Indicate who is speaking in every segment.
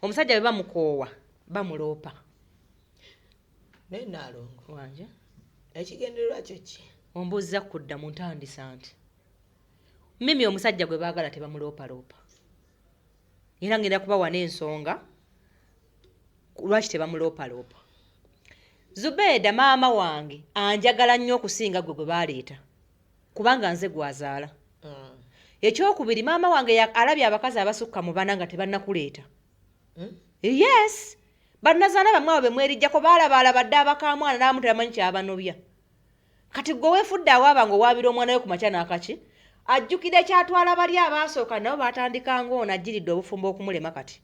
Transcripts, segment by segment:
Speaker 1: Omusajja bwe bamukoowa bamuloopa.
Speaker 2: Nalongo
Speaker 1: Wanje
Speaker 2: ekigendererwa kyo ki?
Speaker 1: Ombuuza kudda mu ntandisa nti mimi omusajja gwe baagala tebamuloopaloopa. Era ngenda kubawa n'ensonga lwaki tebamuloopaloopa. Zubeida maama wange anjagala nnyo okusinga gwe gwe baaleeta kubanga nze gwazaala. Ekyokubiri maama wange alabye abakazi abasukka mu bana nga tebannakuleeta. Yes, bannazaala bamwe abo bemwerijjako baalabaalabadde abakamwana n'abamu tebamanyi kyabanobya. Kati gwe weefudde awaaba ng'owaabira omwana we ku makya n'akaki ajjukira ekyatwala bali abaasooka nabo baatandika ng'ono ajjiridde obufumbo okumulema kati.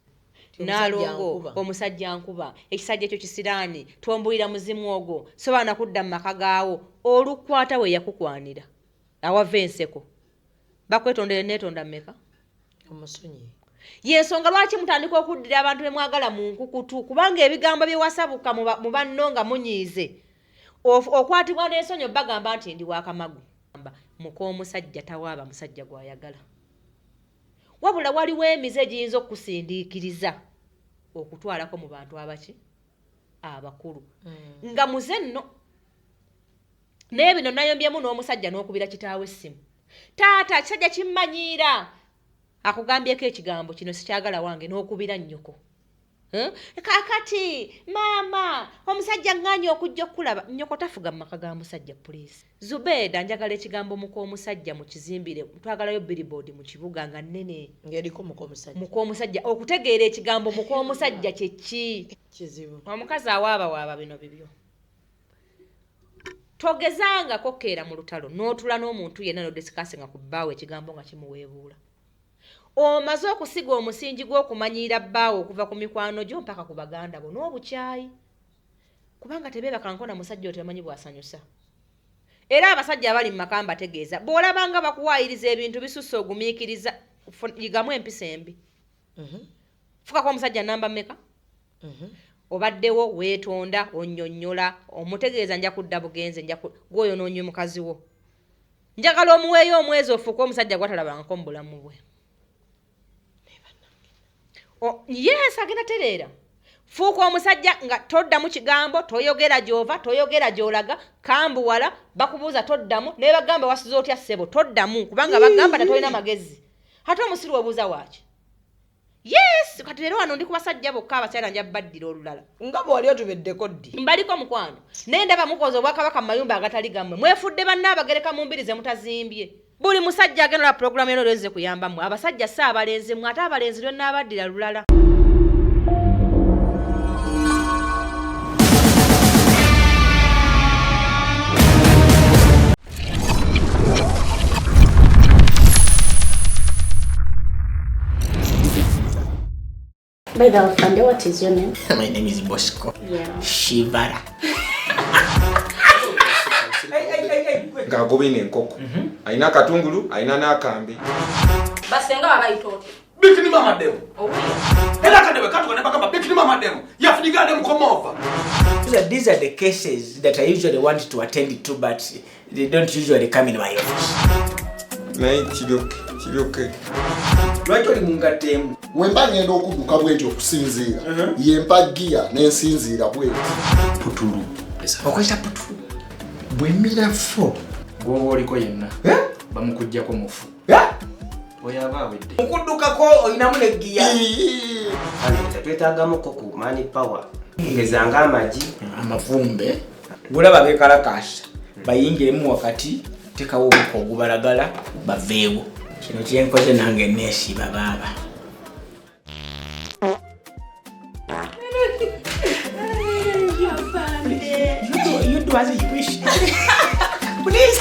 Speaker 1: Naalongo omusajja nkuba ekisajja ekyo kisiraani twombuulira muzimu ogwo sobola nakudda mu maka gaawo olukwata we yakukwanira awava enseko. Bakwetondere neetonda mmeka?
Speaker 2: Omusonyi.
Speaker 1: Yensonga lwaki mutandika okuddira abantu be mwagala mu nkukutu kubanga ebigambo bye wasabuka mu banno nga munyiize. Okwatibwa n'ensonyi bagamba nti ndi wakamagu. Muko omusajja tawaaba musajja gw'ayagala. Wabula waliwo emize giyinza okusindiikiriza okutwalako mu bantu abaki abakulu. Nga muze nno. N'ebino nayombyemu n'omusajja n'okubira kitaawe essimu. Taata kisajja kimmanyiira. Akugambyeko ekigambo kino sikyagala wange n'okubira nnyoko. Kakati maama omusajja ng'anyi okujja okulaba nnyoko tafuga mu maka ga musajja poliisi. Zubeida njagala ekigambo muko omusajja mu kizimbire twagalayo billboard mu kibuga nga nnene
Speaker 2: ng'eriko muko omusajja.
Speaker 1: Muko omusajja okutegeera ekigambo muko omusajja kye ki?
Speaker 2: Kizibu.
Speaker 1: Omukazi awaaba bino bibyo. Togezangako keera mu lutalo n'otula n'omuntu yenna n'odisikasinga ku bbaawo ekigambo nga kimuweebuula. Omaze okusiga omusingi gw'okumanyiira bbaawo okuva ku mikwano gyo mpaka ku baganda bo n'obukyayi. Kubanga tebeebaka nkona musajja oyo tebamanyi bw'asanyusa. Era abasajja abali mu maka mbategeeza bw'olabanga bakuwaayiriza ebintu bisusse ogumiikiriza yigamu empisa embi. Fukako omusajja namba mmeka? Obaddewo weetonda onnyonnyola omutegeeza nja kudda bugenze gw'oyonoonye mukazi wo. Njagala omuweeyo omwezi ofuuke omusajja gwatalabangako mu bulamu bwe. Yes, agenda tereera. Fuuka omusajja nga toddamu kigambo toyogera gy'ova toyogera gy'olaga kambuwala bakubuuza toddamu ne bagamba wasize otya ssebo toddamu kubanga bagamba tatolina magezi. Ate omusiru obuuza waaki? Yes, kati leero wano ndi ku basajja bokka abakyala nja baddira olulala.
Speaker 2: Nga bw'oli otubeddeko ddi?
Speaker 1: Mbaliko mukwano. Naye ndaba mukoze obwakabaka mu mayumba agatali gammwe. Mwefudde bannaabagereka mu mbiri ze mutazimbye. Buli musajja agenda la programu eno lweze kuyambamu. Abasajja si abalenzi mmwe ate abalenzi lwe nnaabaddira lulala.
Speaker 3: By the way, what is your name?
Speaker 2: My name is Bosco.
Speaker 3: Yeah.
Speaker 2: Shivara.
Speaker 4: Ngagobine enkoko. Aina katungulu, aina n'akambi.
Speaker 3: Basenga babayitoto.
Speaker 5: Bikini mama demo.
Speaker 3: Oh.
Speaker 5: Ela kadebe katu ne bagamba bikini mama demo. Yafunika dem come over.
Speaker 2: These are the cases that I usually want to attend to, but they don't usually come in my office.
Speaker 4: Naye kiryoke.
Speaker 2: Lwaki oli mungatemu?
Speaker 6: Wemba ngenda okudduka bwenti okusinziira. Yempa gia n'ensinziira bwenti.
Speaker 5: Putulu.
Speaker 2: Okweta putulu.
Speaker 5: Bwemira fo. Gwoba oliko yenna. Bamukujjako mufu. Oyaba awedde.
Speaker 2: Okuddukako olinamu ne gia.
Speaker 7: Twetaagamuko ku money power. Ngezanga amagi.
Speaker 2: Amavumbe. Bulaba gekalakasa. Bayingiremu wakati tekawo obuko ogubalagala baveewo. Kino kyenkoze nange neesiba baaba. You do as you wish. Please.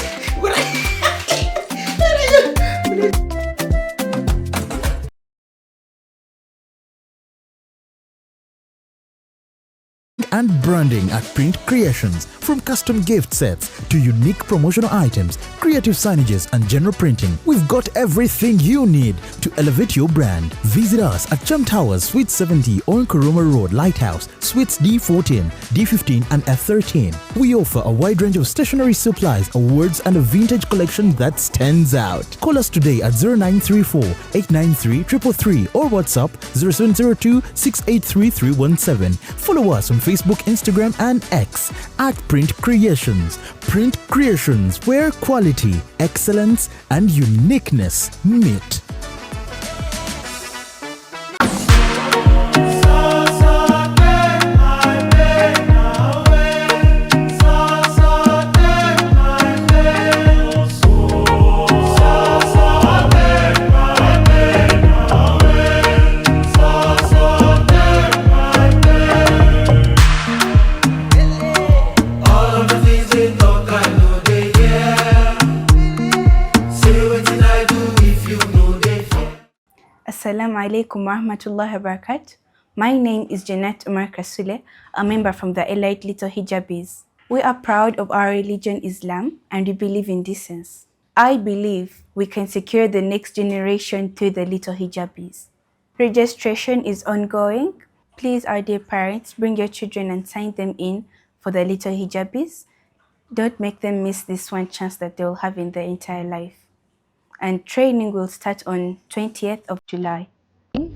Speaker 8: and branding at Print Creations. From custom gift sets to unique promotional items, creative signages and general printing, we've got everything you need to elevate your brand. Visit us at Chum Towers, Suite 70 on Kuruma Road, Lighthouse, Suites D14, D15 and F13. We offer a wide range of stationery supplies, awards and a vintage collection that stands out. Call us today at 0934-893-333 or WhatsApp 0702-683-317. Follow us on Facebook, Instagram and X at Print Creations. Print Creations, where quality, excellence and uniqueness meet.
Speaker 9: Assalamu alaikum warahmatullahi wabarakatuh. My name is Janet Umar Kasule, a member from the Elite Little Hijabis. We are proud of our religion Islam and we believe in decency. I believe we can secure the next generation through the Little Hijabis. Registration is ongoing. Please, our dear parents, bring your children and sign them in for the Little Hijabis. Don't make them miss this one chance that they will have in their entire life. And training will start on 20th of July.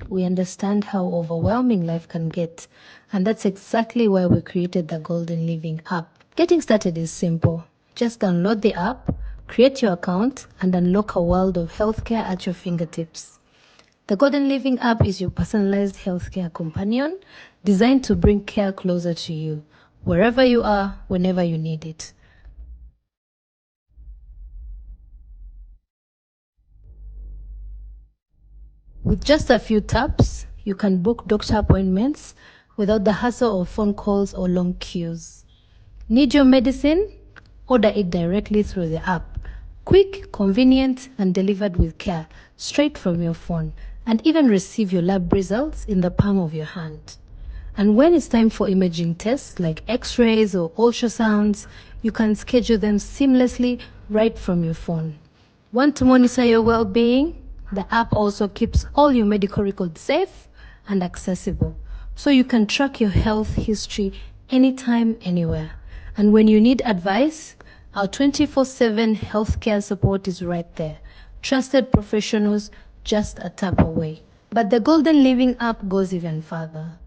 Speaker 10: We understand how overwhelming life can get, and that's exactly why we created the Golden Living app. Getting started is simple. Just download the app, create your account, and unlock a world of healthcare at your fingertips. The Golden Living app is your personalized healthcare companion, designed to bring care closer to you, wherever you are, whenever you need it. With just a few taps, you can book doctor appointments without the hassle of phone calls or long queues. Need your medicine? Order it directly through the app. Quick, convenient, and delivered with care, straight from your phone, and even receive your lab results in the palm of your hand. And when it's time for imaging tests like x-rays or ultrasounds, you can schedule them seamlessly right from your phone. Want to monitor your well-being? The app also keeps all your medical records safe and accessible, so you can track your health history anytime, anywhere. And when you need advice, our 24/7 healthcare support is right there. Trusted professionals just a tap away. But the Golden Living app goes even further.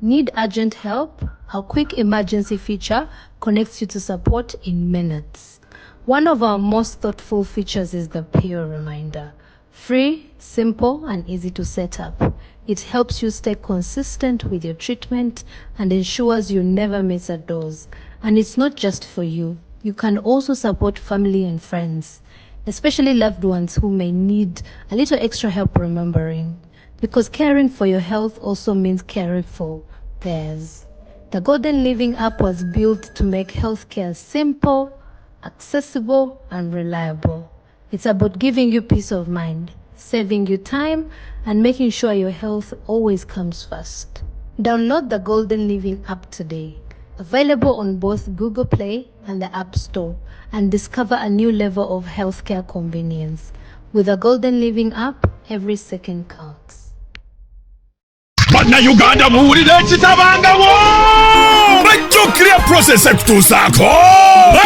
Speaker 10: Need urgent help? Our quick emergency feature connects you to support in minutes. One of our most thoughtful features is the Pure Reminder. Free, simple, and easy to set up. It helps you stay consistent with your treatment and ensures you never miss a dose. And it's not just for you. You can also support family and friends, especially loved ones who may need a little extra help remembering. Because caring for your health also means caring for theirs. The Golden Living app was built to make healthcare simple, accessible, and reliable. It's about giving you peace of mind, saving you time, and making sure your health always comes first. Download the Golden Living app today. Available on both Google Play and the App Store, and discover a new level of healthcare convenience. With the Golden Living app, every second counts.
Speaker 5: Bana Uganda muwulire ekitabangawo bajjukira process ekutuusaako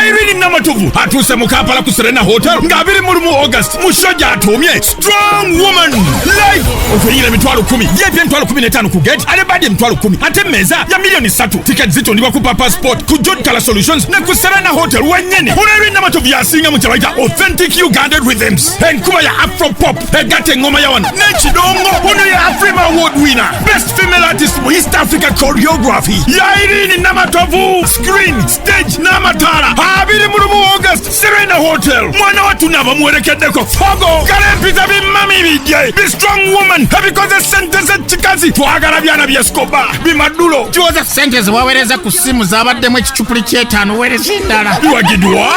Speaker 5: Irene Namatovu atuuse mu Kampala ku Serena Hotel nga 21 August mu show gy'atuumye Strong Woman Live ofuyira emitwalo 10 yebye emitwalo 15 ku gate ate badi emitwalo 10 ate mmeeza ya milioni 3 tickets zitundibwa ku Papa Sport ku John Color Solutions ne ku Serena Hotel wennyene Irene Namatovu yasinga mu kyabayita authentic Ugandan rhythms enkuba ya Afro Pop egatta engoma ya wano n'ekidongo ono ya Afrima Award winner Best Female Artist mu East Africa Choreography ya Irene Namatovu Screen Stage n'amatala 21 August Serena Hotel mwana watu nava muwerekeddeko Fogo Kalempiza bimami bijje Be Strong Woman ebikoze sente z'ekikazi twagala byana by'Escoba bimadulo kiwoza sente ziwawereza ku simu zabaddemu ekicupuli ky'etaano wereza endala biwagidwa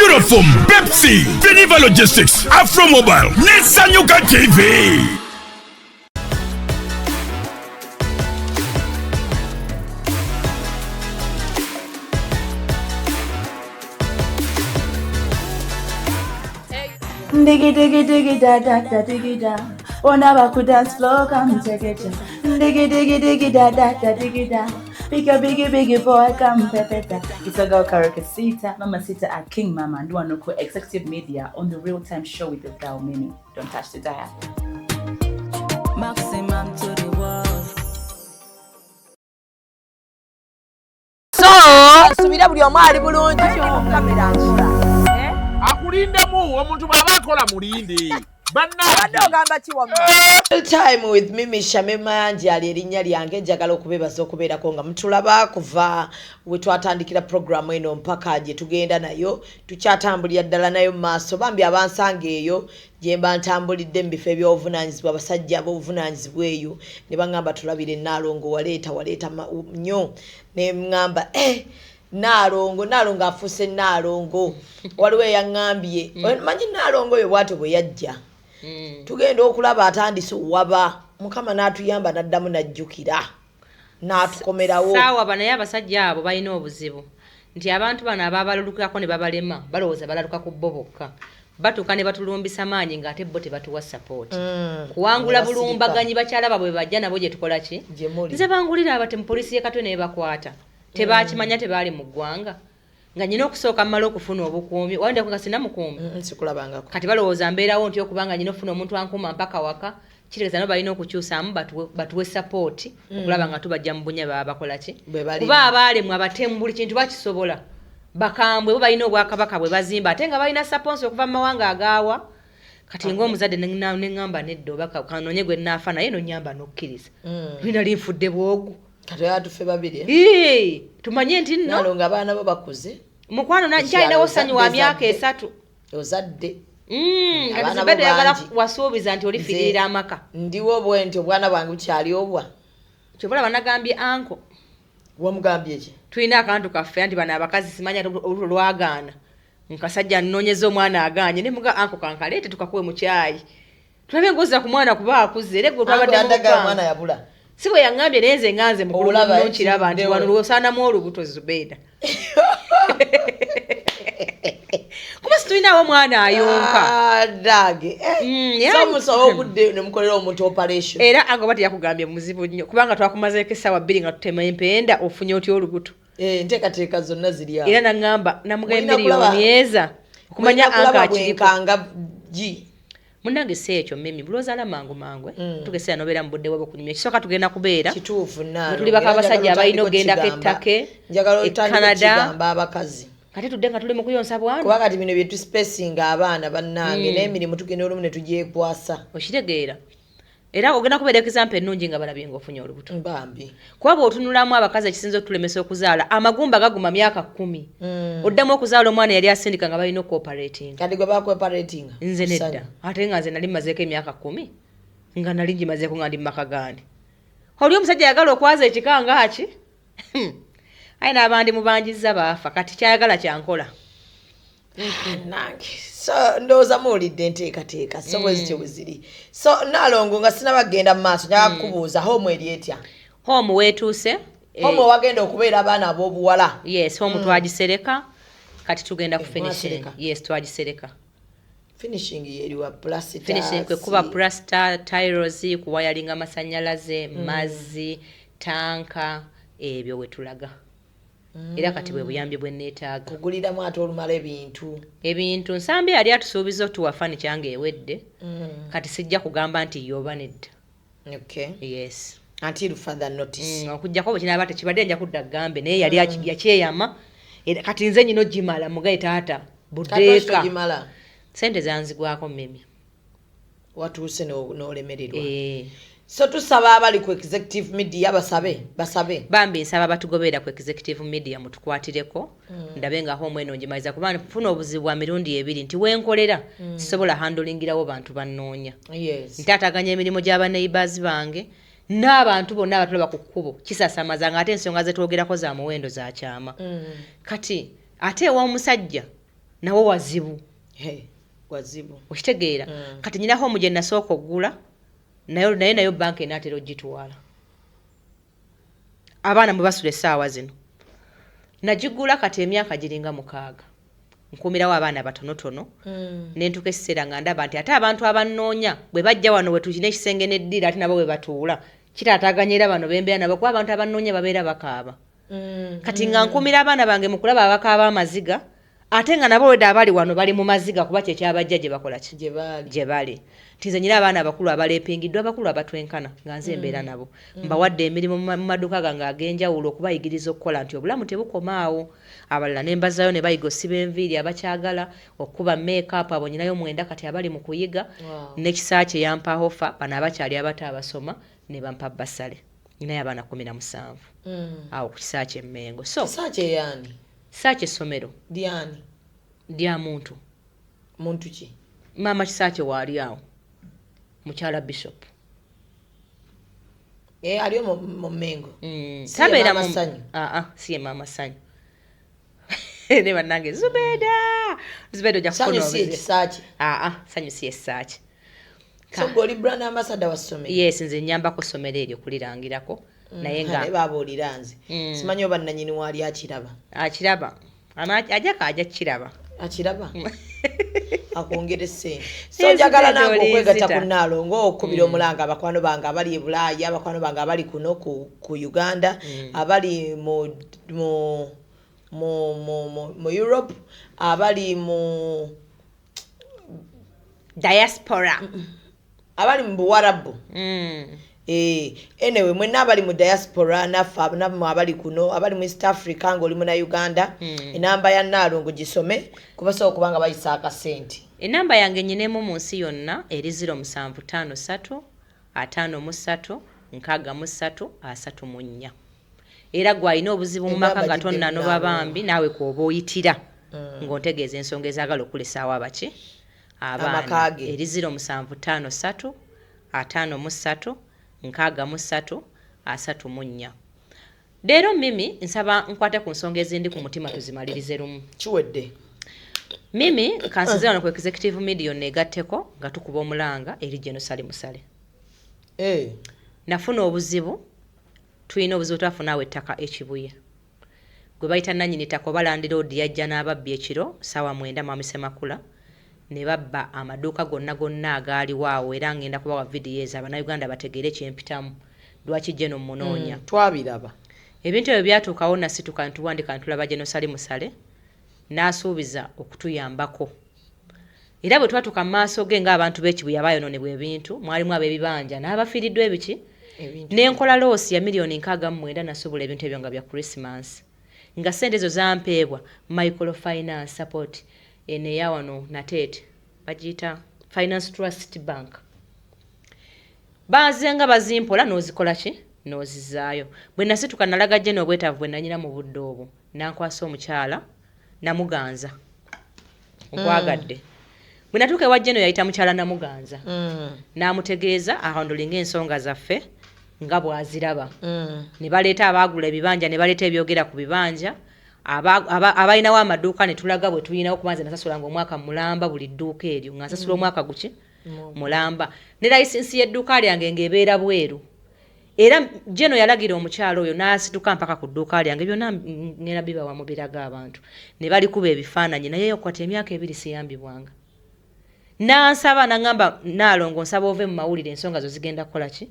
Speaker 5: Uniform Pepsi Viniva Logistics Afro Mobile ne Sanyuka TV.
Speaker 11: Diggy diggy diggy da da da diggy da. Wanna back to dance floor, come take it. Diggy diggy diggy da da da diggy da. Biggie boy, come pepeta. It's a girl Karakasita, Mama Sita at King Mama, and one local executive media on the Real Time Show with the girl Mimi. Don't touch the dial. Maximum to the world.
Speaker 12: Subira buli omu ali bulungi kamera nkola.
Speaker 5: Akulindemu omuntu bw'aba akola mulinde.
Speaker 12: Badde ogamba ki wamma? Time with Mimi Shamima Yanji ali erinnya lyange njagala okubeebaza okubeerako nga mutulaba kuva we twatandikira programu eno mpaka gye tugenda nayo tukyatambulira ddala nayo mu maaso bambi abansanga eyo gye mba ntambulidde mu bifo eby'obuvunaanyizibwa abasajja ab'obuvunaanyizibwa eyo ne baŋŋamba tulabire Naalongo waleeta nnyo ne ŋŋamba Naalongo afuuse Naalongo waliwo eyaŋŋambye manyi Naalongo oyo bw'atyo bwe yajja tugenda okulaba atandise owaba Mukama n'atuyamba n'addamu n'ajjukira n'atukomerawo
Speaker 1: saawa naye abasajja abo balina obuzibu nti abantu bano abaabalulukako ne babalema balowooza balaluka ku bo bokka batuuka ne batulumbisa maanyi ng'ate bo tebatuwa support kuwangula bulumbaganyi bakyala babwe bajja nabo gye tukola ki nze bangulira abatemu poliisi y'e Katwe nebakwata tebakimanya tebaali mu ggwanga nga nyina okusooka mmala okufuna obukuumi wanda nga sina mukuumi
Speaker 12: nsikulabangako
Speaker 1: kati balowooza mbeerawo nti okubanga nyina ofuna omuntu ankuuma mpaka waka kitegeeza nabo balina okukyusaamu batuwe support okulaba nga tubajja mu bunya baba bakola ki kuba abaalemu abatemu buli kintu bakisobola bakambwe bo balina obwakabaka bwe bazimba ate nga balina support okuva mu mawanga agaawa kati ng'omuzadde neŋŋamba nedda obaka kanoonye gwe naafa naye nonyamba n'okkiriza lina linfudde bwogu
Speaker 12: kati atufe babiri
Speaker 1: tumanye nti
Speaker 12: Naalongo abaana bo bakuze
Speaker 1: mukwano nkyalinawo ssanyu wa myaka 3
Speaker 12: ozadde
Speaker 1: kati yagala wasuubiza nti olifiirira amaka
Speaker 12: ndiwo bwe nti obwana bwange bukyali obwa
Speaker 1: kyobala banagambye anko
Speaker 12: wamugambye ki
Speaker 1: tulina akantu kaffe nti bano abakazi simanya lwagaana nkasajja nnoonyeza omwana aganye ne muga anko kankaleete tukakuwe mu kyayi tulabe ngoza ku mwana kuba akuze era gwe twabadde
Speaker 12: mwana yabula
Speaker 1: si bwe yaŋŋambye naye nze nganze mukulu muno nkiraba nti wano lwosaanamu olubuto Zubeida kuba situlinawo omwana ayonka
Speaker 12: dage somusobola obudde ne mukolera omuntu operation
Speaker 1: era agaba teyakugambye muzibu nnyo kubanga twakumazeeko essaawa 2 nga tutema empenda ofunye otya olubuto
Speaker 12: enteekateeka zonna ziri awo
Speaker 1: era naŋŋamba namugamba miliyoni eza okumanya anka akirikanga
Speaker 12: gi
Speaker 1: munange si ekyo Mimi bulozala mangu tugesera nobeera mu budde bwe kunyumya kisooka tugenda kubeera
Speaker 12: kituufu
Speaker 1: tuli baka abasajja abalina ogendako ettake
Speaker 12: njagala otandika abakazi
Speaker 1: kati tudde nga tuli mu kuyonsa bwana
Speaker 12: kuba kati bino bye tuspacinga abaana bannange n'emirimu tugenda olumu ne tugyekwasa
Speaker 1: okitegeera era ogenda kubeera example ennungi nga balabye ng'ofunye olubuto
Speaker 12: mbambi
Speaker 1: kuba bw'otunulamu abakazi ekisinza okutulemesa okuzaala amagumba gaguma myaka 10 oddamu okuzaala omwana yali asindika nga balina okuoperating
Speaker 12: kati gwe bakuoperating
Speaker 1: nze nedda ate nga nze nali mmazeeko emyaka 10 nga nali ngimazeeko nga ndi mu maka gandi oli omusajja yagala okwaza ekikanga ki ayi n'abandi mubanjizza baafa kati kyayagala kyankola
Speaker 12: nange so ndowooza muwulidde enteekateeka so bwezityo bwe ziri so Naalongo nga sinabagenda mu maaso njaga kukubuuza home eri etya
Speaker 1: home weetuuse
Speaker 12: home wagenda okubeera abaana ab'obuwala
Speaker 1: yes home twagisereka kati tugenda ku finishing yes twagisereka
Speaker 12: finishing yeriwa plaster
Speaker 1: finishing kwe kuba plaster tiles kuwayalinga amasannyalaze mazzi tanka ebyo wetulaga era kati bwe buyambi bwe neetaaga
Speaker 12: kuguliramu ate olumala
Speaker 1: ebintu nsambi yali atusuubiza otuwafani kyange ewedde kati sijja kugamba nti yoba nedda yes
Speaker 12: until further notice
Speaker 1: okujjako bwe kinaaba tekibadde nja kudda gambe naye yali yakyeyama kati nze nyina ogimala mugaye taata buddeeka sente zanzigwako Mimi
Speaker 12: watuuse n'olemererwa so tusaba abali ku executive media basabe
Speaker 1: bambi nsaba batugoberera ku executive media mutukwatireko ndabe nga home eno njimaliza kuba nfuna obuzibu bwa mirundi 2 nti wenkolera sisobola handlingirawo bantu bannoonya ntaataganya emirimu gy'aba neighbors bange n'abantu bonna abatulaba ku kkubo kisasamaza nga ate ensonga zetwogerako za muwendo za kyama kati ate ew'omusajja nawo wazibu okitegeera kati nyina home gye nasooka oggula nayo banka enaatera ogitwala abaana mwe basula essaawa zino nagigula kati emyaka giringa 6 nkumirawo abaana batonotono nentuka ekiseera nga ndaba nti ate abantu abannoonya bwe bajja wano we tukina ekisenge n'eddira ate nabo we batuula kitaataaganya era bano bembeera nabo kuba abantu abannoonya babeera bakaaba kati nga nkumira abaana bange mu kulaba abakaaba amaziga ate nga nabo wedde abali wano bali mu maziga kuba kyekyabajja gye bakola ki gye bali nti nyina abaana abakulu abaleepingiddwa abakulu abatwenkana nga nze embeera nabo mbawadde emirimu mu maduuka gange ag'enjawulo okubayigiriza okukola nti obulamu tebukomaawo abalala ne mbazaayo ne bayiga osiba enviiri abakyagala okukuba make-up abo nyinayo mwenda kati abali mu kuyiga n'ekisaa kye yampa ofa bano abakyali abato abasoma ne bampa basale nyinayo abaana 17 awo ku kisaa ky'emmengo so
Speaker 12: kisaa kyeyani
Speaker 1: kisaa ky'essomero
Speaker 12: lyani
Speaker 1: lya muntu
Speaker 12: ki
Speaker 1: maama kisaa kye waali awo mukyala bishop
Speaker 12: aliyo mu Mmengo
Speaker 1: tabeera mu si ye maama Sanyu ne bannange Zubeda ojja kufuna Sanyu si essaaki
Speaker 12: so goli brand ambassador wa ssomero
Speaker 1: yes nze nyambako ssomero eryo kulirangirako naye nga
Speaker 12: babuulira nze simanyi oba nanyini waali akiraba ajja kiraba akiraba akwongera essente so njagala nange okwegatta ku Naalongo okubira omulanga abakwano bange abali e Bulaaya abakwano bange abali kuno ku Uganda abali mu Europe abali mu
Speaker 1: diaspora
Speaker 12: abali mu Buwarabu anyway mwenna abali mu diaspora nafe namwe abali kuno abali mu East Africa ng'oli mu na Uganda enamba ya Naalongo gisome kubasobola kubanga bayisa akasente
Speaker 1: enamba yange nyinemu mu nsi yonna eri 0753 53 63 34 era gwalina obuzibu mu maka nga tonna no babambi naawe kwoba oyitira ng'ontegeeza ensonga ezaagala okulesaawo abaki abaana eri 0753 53 63 34 leero mimi nsaba nkwate ku nsonga ezindi ku mutima tuzimalirize lumu
Speaker 12: kiwedde
Speaker 1: mimi kansize wano ku executive media negatteko nga tukuba omulanga eri Jenosali Musale nafuna obuzibu tulina obuzibu twafunaawo ettaka ekibuye gwe bayita nannyini ttaka oba landiroodi yajja n'ababbi ekiro ssaawa 9 Mwamisemakula ne babba amaduuka gonna agaaliwo awo era ngenda kubawa vidiyo ezo Abannayuganda bategeere kyempitamu lwaki gye nomunoonya
Speaker 12: twabiraba
Speaker 1: ebintu ebyo byatuukawo nasituka ntuwandika ntulaba Jenosali Musale n'asuubiza okutuyambako era bwe twatuuka mu maaso ge ng'abantu b'ekibuye abayonoonebwa ebintu mwalimu ab'ebibanja n'abafiiriddwa ebiki n'enkola loosi ya $69,000 nasobola ebintu ebyo nga bya Christmas nga ssente ezo zampeebwa microfinance support eneya wano Nateete bagiyita Finance Trust Bank bazenga bazimpola n'ozikola ki n'ozizaayo bwe nasituka nalaga gye n'obwetaavu bwe nanyina mu budde obwo nankwasa omukyala namuganza nkwagadde bwe natuuka ewa Jeno yayita mukyala namuganza n'amutegeeza ahandolinga ensonga zaffe nga bw'aziraba ne baleeta abaagula ebibanja ne baleeta ebyogera ku bibanja abalinawo amaduuka ne tulaga bwe tulinawo kuba nze nasasulanga omwaka mulamba buli dduuka eryo nga nsasula omwaka guki mulamba ne layisinsi y'edduuka lyange ng'ebeera bweru era Jeno yalagira omukyalo oyo n'asituka mpaka ku dduuka lyange byonna ngenda bibawa mu biraga abantu ne balikuba ebifaananyi naye yokwata emyaka 2 siyambibwanga n'ansaba n'angamba Naalongo nsaba ove mu mawulire ensonga zo zigenda kukola ki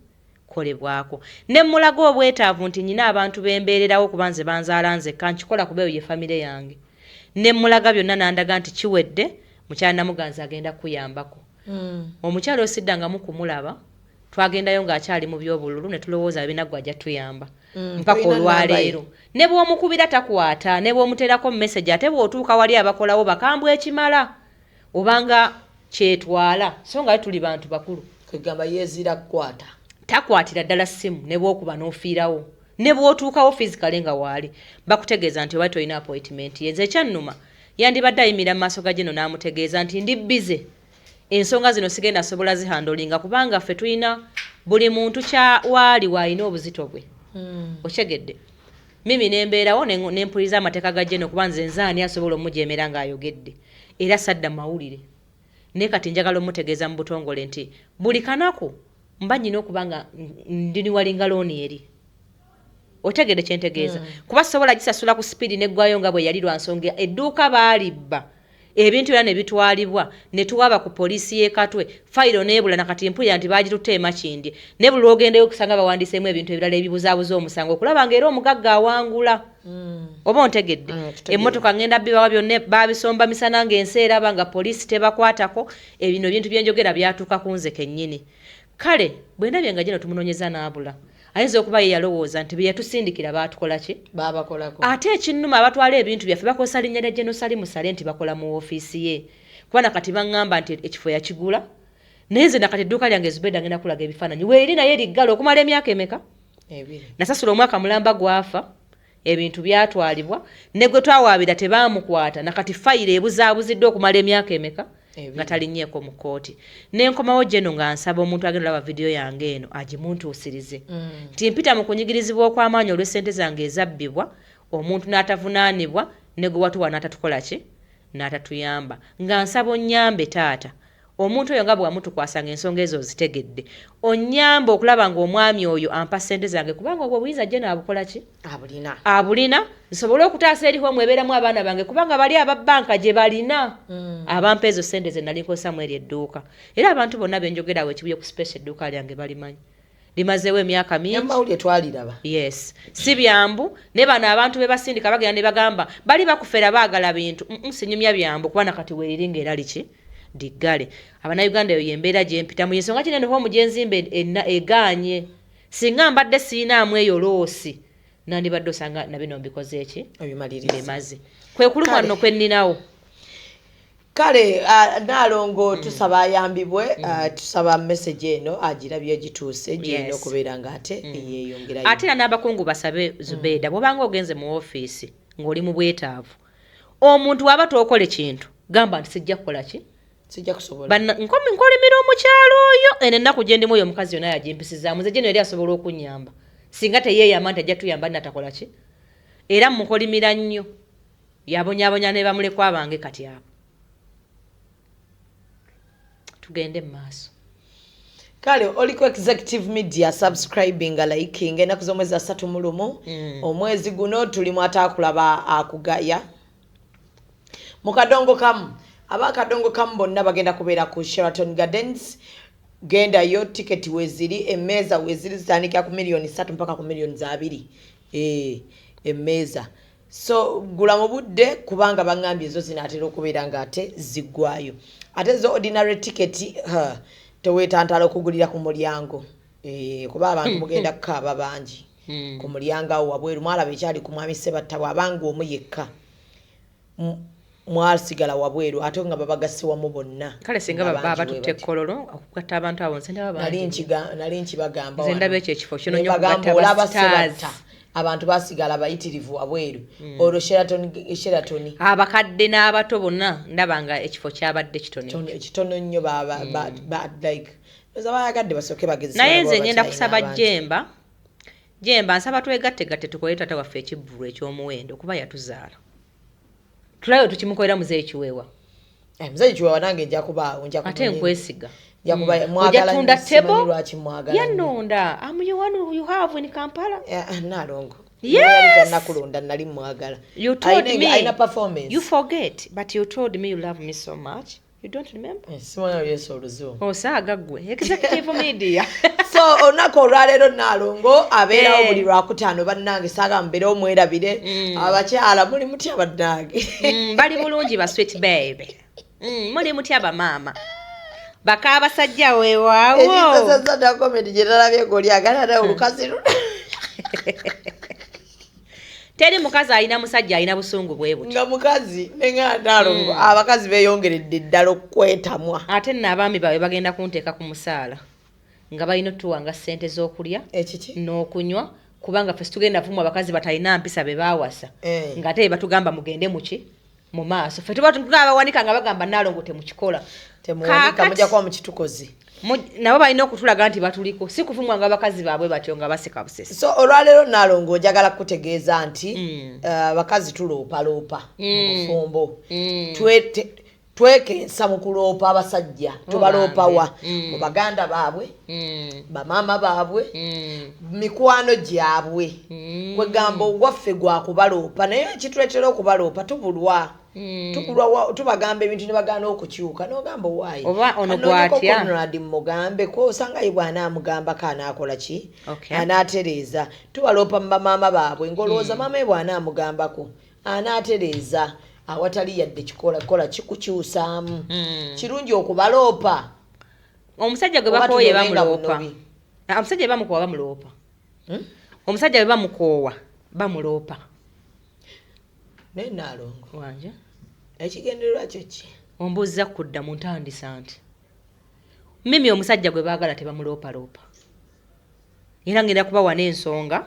Speaker 1: kolebwako ne mulaga obwetaavu nti nyina abantu bembeererawo kuba nze banzaala nzekka nkikola kuba eyo ye famire yange ne mulaga byonna nandaga nti kiwedde mukyala namuganza agenda kuyambako omukyala osiddangamu kumulaba twagendayo ng'akyali mu by'obululu ne tulowooza binaggwa ajja tuyamba mpaka olwaleero ne bw'omukubira takwata ne bw'omuteerako mu message ate bw'otuuka wali abakolawo bakambwe ekimala obanga kyetwala so nga tuli bantu bakulu
Speaker 12: kwegamba yeezira kukwata
Speaker 1: takwatira ddala ssimu ne bw'okuba n'ofiirawo ne bw'otuukawo physically nga waali bakutegeeza nti oba tolina appointment yenze ekyannuma yandibadde ayimira mu maaso ga Jeno n'amutegeeza nti ndi bize ensonga zino sigenda sobola zihandolinga kubanga ffe tulina buli muntu kya waali waalina obuzito bwe okyegedde mimi nembeerawo nempuliriza amateeka ga Jeno kuba nze nzaani asobola omujeemera ng'ayogedde era sadda mawulire naye kati njagala omutegeeza mu butongole nti buli kanaku mba nyina okuba nga ndiniwalinga looni eri otegedde kyentegeeza kuba sobola gisasula ku speedi neggwayo nga bwe yali lwa nsonga edduuka baalibba ebintu byana bitwalibwa ne tuwaba ku polisi ye Katwe file nebula nakati mpulira nti bagituteema kindi ne buli ogendeyo kusanga bawandiseemu ebintu ebirala ebibuzaabuza omusango okulaba ng'era omugagga awangula oba ontegedde emmotoka ngenda bibawa byonna babisomba misana ng'ensi eraba nga polisi tebakwatako ebino ebintu byenjogera byatuuka ku nze kennyini kale bwe ndabye nga gino tumunoonyeza n'abula ayinza okuba ye yalowooza nti bye yatusindikira baatukola ki
Speaker 12: baabakolako
Speaker 1: ate ekinnuma abatwala ebintu byaffe bakozesa linnya lya Genosali Musale nti bakola mu ofiisi ye kuba nakati baŋŋamba nti ekifo yakigula naye nze nakati edduuka lyange Zubeda ngenda kulaga ebifaananyi weeri naye liggala okumala emyaka emeka nasasula omwaka mulamba gwafa ebintu byatwalibwa ne gwe twawaabira tebaamukwata nakati fayiro ebuzaabuziddwa okumala emyaka emeka nga talinnyeko mu kooti n'enkomawo gyeno nga nsaba omuntu agenda olaba vidiyo yange eno agimuntuusirize nti mpita mu kunyigirizibwa okw'amaanyi olw'essente zange ezabbibwa omuntu n'atavunaanibwa ne gwe watuwa n'atatukola ki n'atatuyamba nga nsaba onnyambe taata omuntu oyo nga bwamutukwasanga ensonga ezo zitegedde onnyamba okulaba ng'omwami oyo ampa ssente zange kubanga obwo obuyinza gye naabukola ki abulina nsobole okutaasa eriho mwebeeramu abaana bange kubanga bali ababbanka gye balina abampa ezo ssente ze nali nkosamu eri edduuka era abantu bonna benjogerawo ekibuye ku space edduuka lyange balimanyi limazeewo emyaka mingi
Speaker 12: twaliraba
Speaker 1: yes si byambu ne bano abantu be basindika bagenda ne bagamba bali bakufera baagala bintu sinyumya byambu kuba nakati weeriringa era liki diggale Abannayuganda eyo yembeera gye mpita mu ensonga kinene ho omugenzimbe eganye singa mbadde siinaamu eyo loosi nandibadde osanga nabino mbikoze eki bimaze kwe kulumwa nno kwenninawo
Speaker 12: kale naalongo tusaba ayambibwe tusaba message eno agirabye gituuse gyina okubeera nga ate yeeyongerayo
Speaker 1: ate era n'abakungu basabe Zubeda bw'obanga ogenze mu ofiisi ng'oli mu bwetaavu omuntu waba tookola ekintu gamba nti sijja kukola ki
Speaker 12: sijja kusobola
Speaker 1: nkolimira omukyalo oyo eno ennaku gye ndimu oyo omukazi yonna yagimpisizaamu nze gye yali asobola okunnyamba singa teyeeyama nti ajja tuyamba natakola ki era mukolimira nnyo yabonyaabonya ne bamulekwa abange kati abo tugende mu maaso
Speaker 12: kale oliko executive media subscribing liking ennaku z'omwezi 3 omwezi guno tuli mu ataakulaba akugaya mu kadongo kamu abakadongo kamu bonna bagenda kubeera ku Sheraton Gardens gendayo tiketi weziri emmeeza weziri zitandikira ku $3,000,000 mpaka ku $2,000,000 emmeeza so gula mu budde kubanga bangambye ezo zinaatera okubeera nga ate ziggwayo ate zo ordinary ticket teweetantala okugulira ku mulyango kuba abantu mugenda kukaaba bangi ku mulyango awo wabweru mwalaba ekyali ku mwami Ssebatta bw'abanga omu yekka mwasigala wabweru ate nga babagasiwamu bonna
Speaker 1: kale singa baba batutte kololo okugatta abantu abo nsende baba
Speaker 12: nali nkibagamba
Speaker 1: nze ndaba ekyo ekifo kino nnyo okugatta
Speaker 12: Ssebatta abantu basigala bayitirivu wabweru olwo Sheraton
Speaker 1: abakadde n'abato bonna ndaba nga ekifo kyabadde
Speaker 12: kitono nnyo like bayagadde basooke bagezi
Speaker 1: naye nze ngenda kusaba Jemba nsaba twegattegatte tukole taata waffe ekivvulu eky'omuwendo kuba yatuzaala tulayo tukimukolera muzeeyi Kiweewa
Speaker 12: muzeeyi Kiweewa nange nja kubaawo
Speaker 1: ate nkwesiga
Speaker 12: ojatunda
Speaker 1: tebo yanonda you have in Kampala
Speaker 12: nalongo
Speaker 1: yes
Speaker 12: nakulonda nali mwagala
Speaker 1: you told me
Speaker 12: aina performance
Speaker 1: you forget but you told me you love me so much you don't remember
Speaker 12: simwana yeso oluzo
Speaker 1: osaaga gwe executive media
Speaker 12: so onako olwaleero nalongo abeerawo buli lwakutaano bannange saaga mbeera omwerabire abakyala muli mutya bannange
Speaker 1: bali bulungi ba sweet baby muli mutya bamaama baka abasajja weewaawo
Speaker 12: ekisasada komedi gye nalabye goli agalana olukazi
Speaker 1: teri mukazi alina musajja alina busungu bwe buti
Speaker 12: nga mukazi neŋŋandaalongo abakazi beeyongeredde eddala okwetamwa
Speaker 1: ate nno abaami baabwe bagenda kunteeka ku musaala nga balina otuwanga ssente z'okulya n'okunywa kubanga ffe situgenda vumu abakazi batalina mpisa be baawasa ng'ate be batugamba mugende muki mu maaso ffe tuba tugabawanika nga bagamba Naalongo temukikola
Speaker 12: temuwanika mujja kuba mukitukozi
Speaker 1: nabo balina okutulaga nti batuliko si kuvumwa nga abakazi baabwe batyo nga baseka busesi
Speaker 12: so olwaleero Naalongo njagala kutegeeza nti abakazi tuloopaloopa mu bufumbo twekensa mu kuloopa abasajja tubaloopawa mu baganda baabwe bamaama baabwe mikwano gyabwe kwegamba owaffe gwa kubaloopa naye ekituletera okubaloopa tubulwa tubagamba ebintu ne bagana okukyuka n'ogamba why
Speaker 1: oba ono gwatya
Speaker 12: Conrad mugambe ko osanga ye bwana amugamba kana akola ki anaatereza tubalopa mama baabwe ngolooza mama ye bwana amugambako anaatereza awatali yadde kola kikukyusaamu kirungi okubaloopa
Speaker 1: omusajja gwe bakooye bamuloopa omusajja bamukoowa bamuloopa omusajja bwe bamukoowa bamuloopa
Speaker 12: nenaalongo
Speaker 1: wanje
Speaker 12: ekigendererwa kyo ki
Speaker 1: ombuuza kudda mu ntandisa nti mimi omusajja gwe baagala tebamuloopaloopa era ngenda kubawa n'ensonga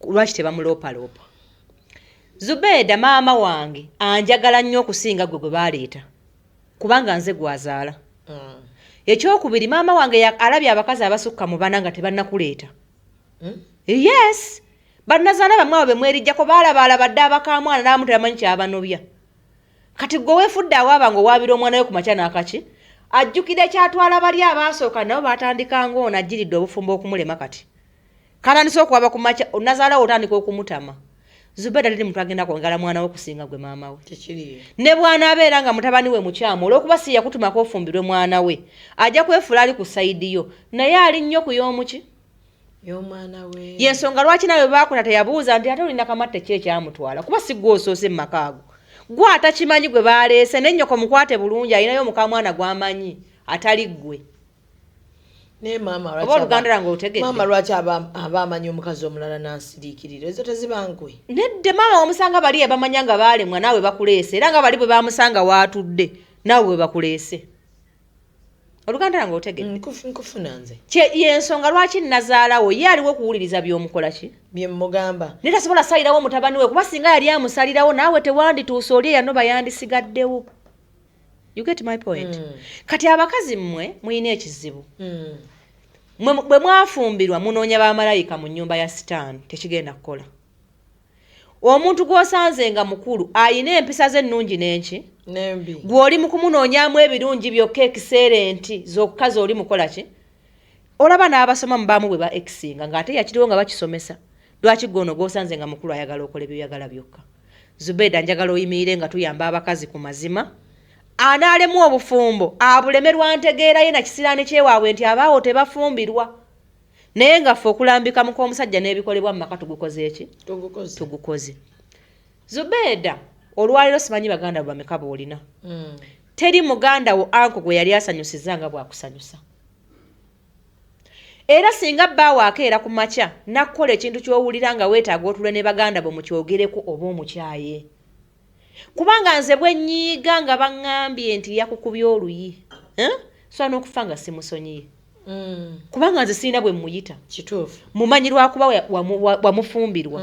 Speaker 1: lwaki tebamuloopaloopa. Zubeeda maama wange anjagala nnyo okusinga gwe gwe baleeta kubanga nze gwazaala. Ekyokubiri maama wange alabye abakazi abasukka mu bana nga tebannakuleeta. Yes, bannazaala bamwe abo bemwerijjako baalabaalabadde abakamwana n'amu tebamanyi kyabanobya. Kati gwe weefudde awaaba ng'owaabira omwana we ku makya n'akaki ajjukira ekyatwala bali abaasooka nabo baatandika ng'ono ajjiridde obufumbo okumulema kati. Kalandisa okuwaba ku makya nazaala otandika okumutama. Zubeeda tali muntu agenda kwongala mwana we okusinga gwe maama we. Ne bwana abeera nga mutabani we mukyamu olw'okuba si yakutumako ofumbirwe mwana we ajja kwefuula ali ku sayidi yo naye ali nnyo ku y'omuki
Speaker 12: y'omwana we.
Speaker 1: Y'ensonga lwaki nawe baakuta teyabuuza nti ate olina kamatte ki ekyamutwala kuba si gwe osoose mu maka ago. Gwe atakimanyi gwe baaleese ne nnyoko mukwate bulungi alinayo mukamwana gw'amanyi atali ggwe.
Speaker 12: Ne mama lwaki abamanyi omukazi omulala n'asiriikirira ezo tezibankwe.
Speaker 1: Nedde maama omusanga bali abamanya nga baalemwa naawe bakuleese era nga bali bwe bamusanga waatudde naawe bwe bakuleese. Oluganda lwange otegedde.
Speaker 12: Nkufuna nze.
Speaker 1: Y'ensonga lwaki nazaalawo ye aliwo okuwuliriza by'omukola ki?
Speaker 12: Bye mmugamba.
Speaker 1: Ne tasobola salirawo mutabani we kuba singa yali amusalirawo naawe tewandituuse oli eyanoba yandisigaddewo. You get my point? Kati abakazi mmwe muyina ekizibu. Bwe mwafumbirwa munoonya bamalayika mu nnyumba ya sitaani tekigenda kukola. Omuntu gw'osanze nga mukulu ayina empisa ze ennungi n'enki
Speaker 12: n'embi.
Speaker 1: Gw'oli mu kumunoonyaamu ebirungi byokka ekiseerenti zokka z'oli mukola ki? Olaba n'abasoma mu baamu bwe ba ekisinga ng'ate yakiriwo nga bakisomesa. Lwaki gw'ono gw'osanze nga mukulu ayagala okola ebyoyagala byokka? Zubeeda njagala oyimirire nga tuyamba abakazi ku mazima. Anaalemu obufumbo abulemerwa ntegeera ye na kisiraani kyewaabwe nti abaawo tebafumbirwa. Naye nga ffe okulambika mu k'omusajja n'ebikolebwa mu maka tugukoze eki? Tugukoze. Zubeeda olwaliro simanyi baganda bo bameka boolina. Teri muganda wo anko gwe yali asanyusiza nga bwakusanyusa. Era singa bbaawo akeera ku makya nakkola ekintu ky'owulira nga weetaaga otule ne baganda bo mukyogereko oba omukyaye. Kubanga nze bwe nnyiiga nga baŋŋambye nti yakukubya oluyi so n'okufa nga simusonyiye. Kubanga nze sirina bwe mmuyita
Speaker 12: kituufu
Speaker 1: mumanyi lwakuba wamufumbirwa.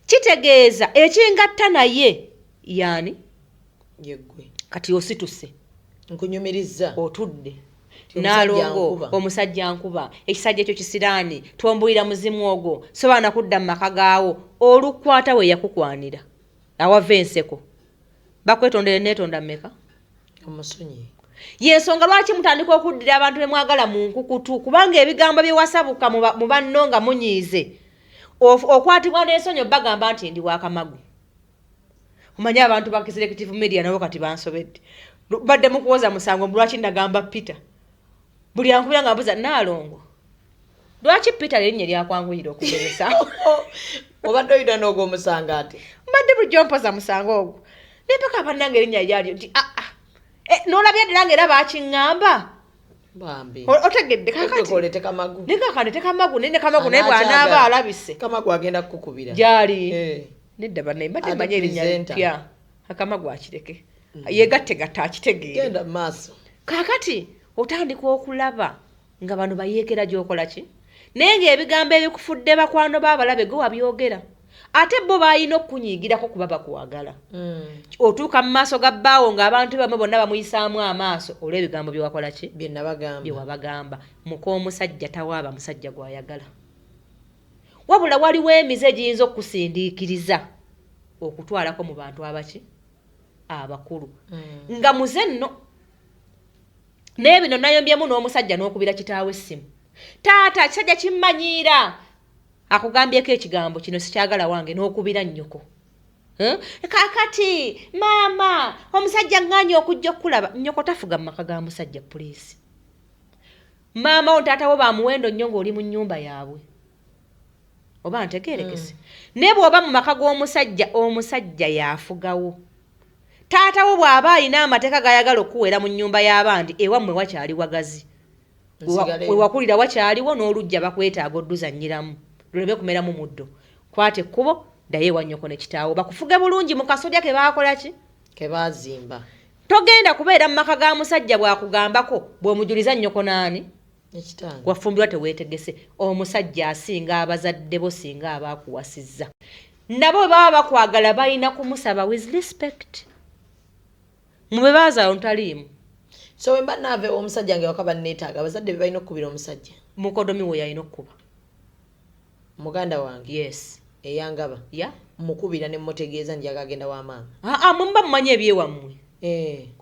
Speaker 1: Kitegeeza ekingatta naye yaani
Speaker 12: yeggwe
Speaker 1: kati osituse
Speaker 12: nkunyumiriza
Speaker 1: otudde Naalongo omusajja nkuba ekisajja ekyo kisiraani twombuira muzimu ogwo sobaana kudda mu maka gaawo olukwata we yakukwanira awava enseko bakwetondere neetonda mmeka
Speaker 12: omusonyi.
Speaker 1: Y'ensonga lwaki mutandika okuddira abantu be mwagala mu nkukutu kubanga ebigambo bye wasabuka mu banno nga munyiize okwatibwa n'ensonyi bagamba nti ndi wakamagu. Omanyi abantu ba Executive Media nabo kati bansobedde badde mukuwoza musango lwaki nagamba Peter buli ankubira nga mbuza Naalongo lwaki Peter linnya lyakwanguyira okugeresa
Speaker 12: obadde oyina n'ogw'omusanga ati
Speaker 1: mbadde bulijjo mpoza musango ogwo nempaka abannange erinnya lyalyo nti n'olabya ddala ng'era bakiŋŋamba
Speaker 12: bambi
Speaker 1: otegedde
Speaker 12: kakati kamagu
Speaker 1: nekakandete kamagu naye ne kamagu naye bw'anaaba alabise
Speaker 12: kamagu agenda kukukubira
Speaker 1: gyali nedda bannaye mbadde mmanyi erinnya lipya akamagu akireke yegattegatta akitegeera
Speaker 12: genda mu maaso.
Speaker 1: Kaakati otandika okulaba nga bano bayeekera gy'okola ki naye ng'ebigambo ebikufudde bakwano baabalabe gwe wabyogera ate bo baalina okukunyiigirako kuba bakuwagala. Otuuka mu maaso ga bbaawo ng'abantu bamwe bonna bamuyisaamu amaaso olw'ebigambo bye wakola ki bye wabagamba. Muk'omusajja tawaaba musajja gw'ayagala wabula waliwo emize egiyinza okukusindiikiriza okutwalako mu bantu abaki abakulu nga muze nno naye bino nayombyemu n'omusajja n'okubira kitaawe essimu taata kisajja kimmanyiira akugambyeko ekigambo kino sikyagala wange n'okubira nnyoko Kakati mama omusajja ng'anyi okujja okulaba nnyoko tafuga mu maka ga musajja poliisi. Mama on taata wo bamuwendo nnyo ng'oli mu nnyumba yaabwe. Oba ntegeerekese. Ne bw'oba mu maka g'omusajja omusajja yaafugawo. Taata wo bw'aba alina amateeka gayagala okuwera mu nnyumba y'abandi ewammwe wakyali wagazi. We wakulira wakyaliwo n'olujja bakwetaaga odduzannyiramu. Luleme kumeramu muddo. Kwate ekkubo ddayo ewa nnyoko ne kitaawo bakufuge bulungi mu kasolya ke baakola ki?
Speaker 12: Ke baazimba.
Speaker 1: Togenda kubeera mu maka ga musajja bw'akugambako bw'omujuliza nnyoko naani?
Speaker 12: Ekitange.
Speaker 1: Wafumbirwa teweetegese. Omusajja asinga abazadde bo singa abaakuwasizza. Nabo baba bakwagala balina kumusaba with respect. Mube baaza ontaliimu.
Speaker 12: So wemba nave omusajja nge wakaba neetaaga abazadde be balina okukubira omusajja.
Speaker 1: Mukodomi we yalina okukuba.
Speaker 12: Muganda wange.
Speaker 1: Yes.
Speaker 12: Eyangaba.
Speaker 1: Ya.
Speaker 12: Mukubira ne mutegeeza njaga agenda wa maama.
Speaker 1: Mumba mumanye ebyewammwe.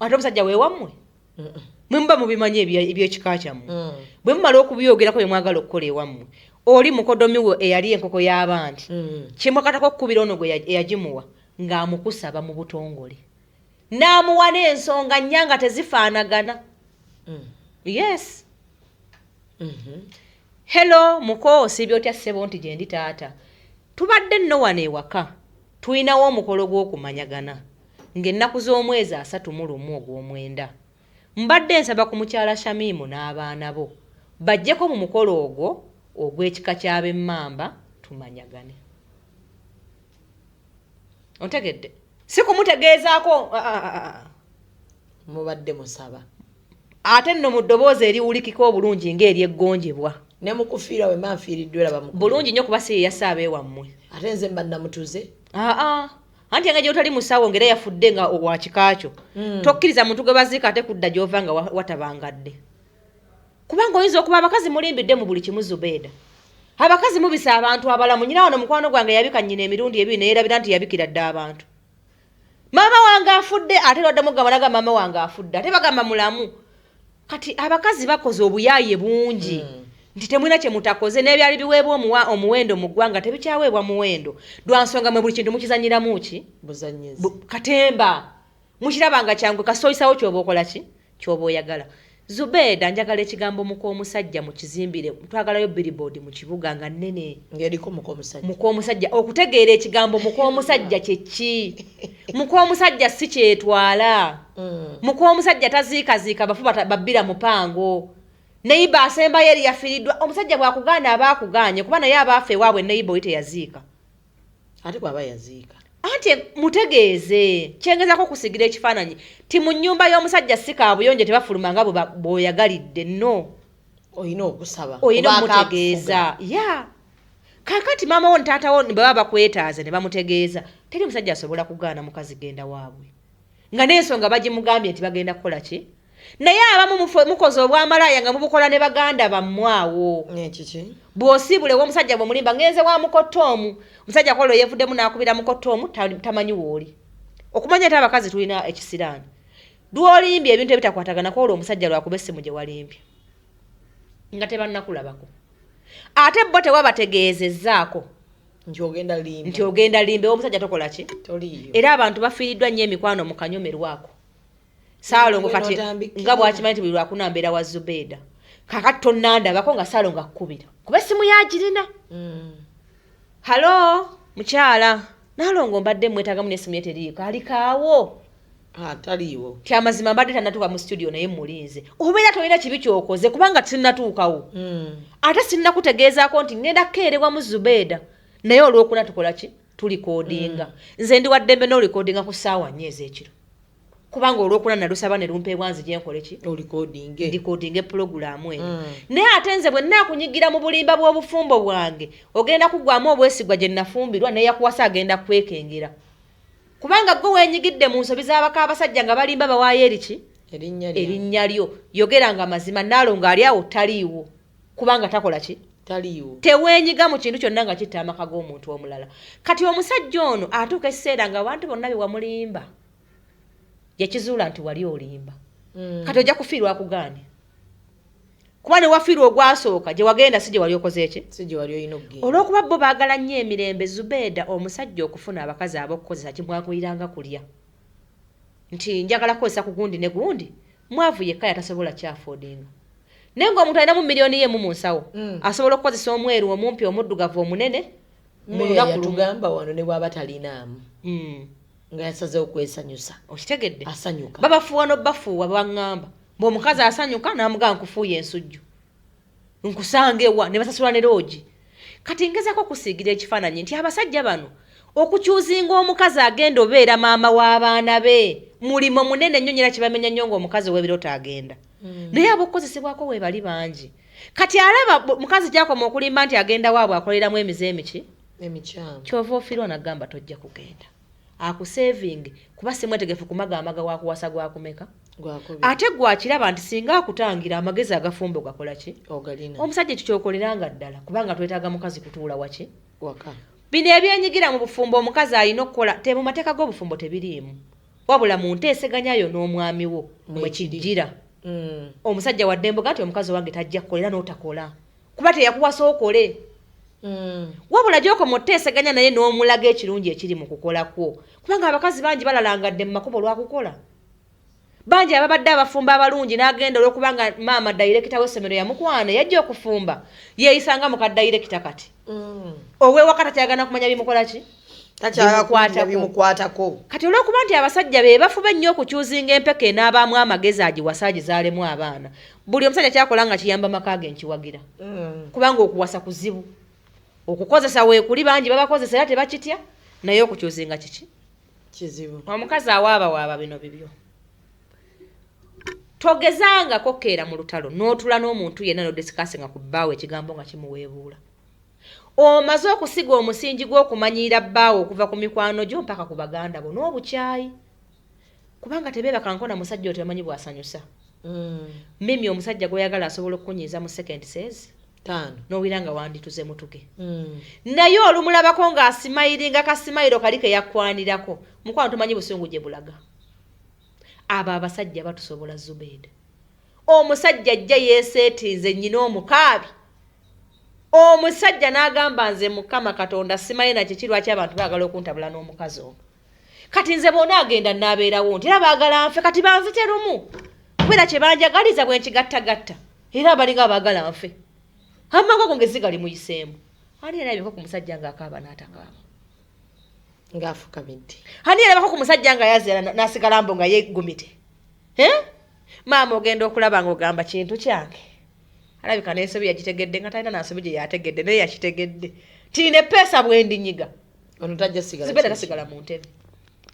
Speaker 1: Ate omusajja weewammwe? Mumba mubimanye ebyekika kyammwe. Bwe mumala okubyogerako bye mwagala okukola ewammwe. Oli mukodomi we eyali enkoko y'abandi. Kimukatako okukubira ono gwe eyagimuwa ng'amukusaba mu butongole. N'amuwa n'ensonga nnyanga tezifaanagana. Yes. Hello muko sibyotya ssebo nti gye ndi taata. Tubadde nno wano ewaka. Tuyinawo omukolo gw'okumanyagana. Ng'ennaku z'omwezi 31 ogw'omwenda. Mbadde nsaba ku mukyala Shamimu n'abaana bo. Bajjeko mu mukolo ogwo ogw'ekika ky'ab'emmamba tumanyagane. Ontegedde? Si kumutegeezaako.
Speaker 12: Mubadde musaba.
Speaker 1: Ate nno mu ddoboozi eriwulikika obulungi ng'eri eggonjebwa.
Speaker 12: Ne mukufiira we manfiiriddwe laba mukulu.
Speaker 1: Bulungi nnyo kuba si ye yasaba ewammwe.
Speaker 12: Ate nze mba namutuze.
Speaker 1: Anti nga gy'otali musawo ng'era yafudde nga wa kikakyo. Tokkiriza muntu gwe baziika ate kudda gy'ova nga watabangadde. Kubanga oyinza okuba abakazi mulimbidde mu buli kimu Zubeeda. Abakazi mubisa abantu abalamu. Nyina wano mukwano gwange yabika nnyina emirundi ebiri naye erabira nti yabikira dda abantu. Maama wange afudde ate lwaddamu gamalaga maama wange afudde ate bagamba mulamu. Kati abakazi bakoze obuyaaye bungi. Nti temwina kye mutakoze n'ebyali biweebwa omuwendo mu ggwanga tebikyaweebwa muwendo. Lwansonga mwe buli kintu mukizanyiramu ki?
Speaker 12: Buzanyizi.
Speaker 1: Katemba. Mukirabanga kyangu kasoyisawo ky'oba okola ki? Ky'oba oyagala. Zubeeda njagala ekigambo muko omusajja mu kizimbire. Twagalayo billboard mu kibuga nga nnene.
Speaker 12: Ng'eriko muko omusajja.
Speaker 1: Muko omusajja okutegeera ekigambo muko omusajja kye ki? Muko omusajja si kyetwala. Muko omusajja taziikaziika bafu babbira mupango. Neiba asemba yeri yafiiriddwa omusajja bw'akugaana abaakuganye kuba naye abaafa ewaabwe neiba oyi teyaziika.
Speaker 12: Ate bw'aba yaziika.
Speaker 1: Anti mutegeeze kyengezako kusigira ekifaananyi ti mu nnyumba y'omusajja si kaabuyonjo tebafuluma nga bw'oyagalidde nno.
Speaker 12: Oyina okusaba.
Speaker 1: Oyina omutegeeza. Ya. Kakati maama wo ntaata wo baba bakwetaaze ne bamutegeeza. Teri musajja asobola kugaana mukazi genda waabwe. Nga n'ensonga bagimugambye nti bagenda kukola ki? Naye abamu mukoze obwamalaaya nga mubukola ne baganda bammwawo.
Speaker 12: Kiki?
Speaker 1: Bw'osiibule w'omusajja bwe mulimba ngenze wa mukottoomu. Musajja kwolo yeevuddemu n'akubira mukottoomu tamanyi wooli. Okumanya nti abakazi tulina ekisiraani. Lw'olimbye ebintu ebitakwatagana kwolwo omusajja lwakuba essimu gye walimbye. Nga tebannakulabako. Ate bo tewabategeezezzaako. Nti ogenda limbe omusajja tokola ki?
Speaker 12: Toliyo.
Speaker 1: Era abantu bafiiriddwa nnyo emikwano mu kanyomerwako. Saalongo kati nga bw'akimanyi nti buli lwakuna mbeera wa Zubeeda. Kakati tonnandabako nga Saalongo akukubira. Kuba essimu yagirina. Halo mukyala. Naalongo mbadde mwetaagamu n'essimu ye teriiko. Alikaawo.
Speaker 12: Taliiwo.
Speaker 1: Ti amazima mbadde tannatuuka mu studio naye mulinze. Obeera tolina kibi ky'okoze kubanga tinnatuukawo. Ate sinnakutegeezaako nti ngenda kukeerebwa mu Zubeeda. Naye olwokuna tukola ki? Tulikoodinga. Nze ndi waddembe n'olikoodinga ku ssaawa 4 ez'ekiro. Kubanga olwokuna nalusaba ne lumpeebwa nze gye nkole ki? Ndikoodinge pulogulaamu eyo. Naye ate nze bwe nnaakunyigira mu bulimba bw'obufumbo bwange ogenda kuggwamu obwesigwa gye nnafumbirwa naye yakuwasa agenda kwekengera. Kubanga gwe weenyigidde mu nsobi z'abaka abasajja nga balimba bawaayo eriki? Erinnya lyo. Yogeranga amazima Naalongo ali awo taliiwo. Kubanga takola ki?
Speaker 12: Taliiwo.
Speaker 1: Teweenyiga mu kintu kyonna nga kitta amaka g'omuntu omulala. Kati omusajja ono atuuka ekiseera nga abantu bonna be wamulimba. Yakizuula nti wali olimba. Kati ojja kufiirwa akugaane. kuba ne wafiirwa ogwasooka gye wagenda si gye wali okoze eki
Speaker 12: si gye wali olina okugenda
Speaker 1: olw'okuba bo baagala nnyo emirembe Zubeeda omusajja okufuna abakazi ab'okukozesa kimwaguliranga kulya nti njagala kukozesa ku gundi ne gundi mwavu yekka yatasobola kyafoodinga naye ng'omuntu alinamu miliyoni ye mu nsawo asobola okukozesa omweru omumpi omuddugavu omunene
Speaker 12: yatugamba wano ne bw'aba talinaamu nga yasazeho kwesanyusa
Speaker 1: okitegedde
Speaker 12: asanyuka
Speaker 1: babafuuwa n'obbafuuwa baŋŋamba bw'omukazi asanyuka n'amugamba nkufuuya ensujju nkusanga ewa ne basasula ne loogi kati ngezako kusiigira ekifaananyi nti abasajja bano okukyuzinga omukazi agenda obeera maama w'abaana be mulimo munene nnyo nyera kibamenya nnyo ng'omukazi w'ebirooto agenda naye ab'okukozesebwako we bali bangi kati alaba mukazi gyakoma okulimba nti agenda waabwe akoleramu emize emiki
Speaker 12: emikyamu
Speaker 1: kyova ofiirwa nagamba tojja kugenda akusevingi kuba si mwetegefu kumagaamaga wakuwasa gwakumeka ate gwakiraba nti singa akutangira amagezi agafumbo gakola ki omusajja ekyo kyokoleranga ddala kubanga twetaaga mukazi kutuula waki bino ebyenyigira mu bufumbo omukazi alina okukola mu mateeka g'obufumbo tebiriimu wabula mu nteeseganyayo n'omwami wo mwekijjira omusajja wadde mboga nti omukazi wange tajja kukolera n'otakola kuba teyakuwasa okole wabula gy'okoma oteeseganya naye n'omulaga ekirungi ekiri mu kukola kwo kubanga abakazi bangi balalangadde mu makubo lwakukola bangi ababadde abafumba abalungi n'agenda olw'okubanga maama dayirekita w'essomero yamukwana yajja okufumba yeeyisanga mu kaddayirekita kati ow'ewaka takyagana kumanya bimukola ki
Speaker 12: bimukwatako
Speaker 1: kati olw'okuba nti abasajja be bafuba ennyo okukyuzinga empeka enaabaamu amagezi agiwasa agizaalemu abaana buli omusajja kyakola nga kiyamba maka ge nkiwagira kubanga okuwasa kuzibu okukozesa weekuli bangi babakozesa era tebakitya naye okukyuzinga kiki
Speaker 12: kizibu
Speaker 1: omukazi awaabawaaba bino bibyo togezangako keera mu lutalo n'otula n'omuntu yenna n'odisikasinga ku bbaawo ekigambo nga kimuweebuula omaze okusiga omusingi gw'okumanyira bbaawo okuva ku mikwano gyo mpaka ku baganda bo n'obukyayi kubanga tebeebakankona musajja otebamanyi bw'asanyusa mimi omusajja gw'oyagala asobola okukunyiiza mu second says n'owira nga wandituze mutuge naye olumulabako ng'asimayiringa kasimayiro kali ke yakwanirako mukwano tomanyi busungu gye bulaga abo abasajja batusobola Zubeeda omusajja ajja yeeseetinze nnyina omukaabi omusajja n'agamba nze Mukama Katonda simanyi nakyo kirwaki abantu baagala okuntabula n'omukazi ono kati nze bona agenda n'abeerawo nti era baagala nfe kati banzite lumu kubeera kye banjagaliza bwe nkigattagatta era abalinga abaagala nfe amagogo ngezi gali muyiseemu ani erabiko ku musajja ng'akaaba n'atakaaba
Speaker 12: ng'afukamidde
Speaker 1: ani erabako ku musajja nga yazeera n'asigala mbo nga yeggumite maama ogenda okulaba ng'ogamba kintu kyange alabika n'ensobi yagitegedde nga talina n'ansobi gye yategedde naye yakitegedde tiina eppeesa bwendinyiga
Speaker 12: ono tajja sigala
Speaker 1: Zubeeda tasigala mu ntebe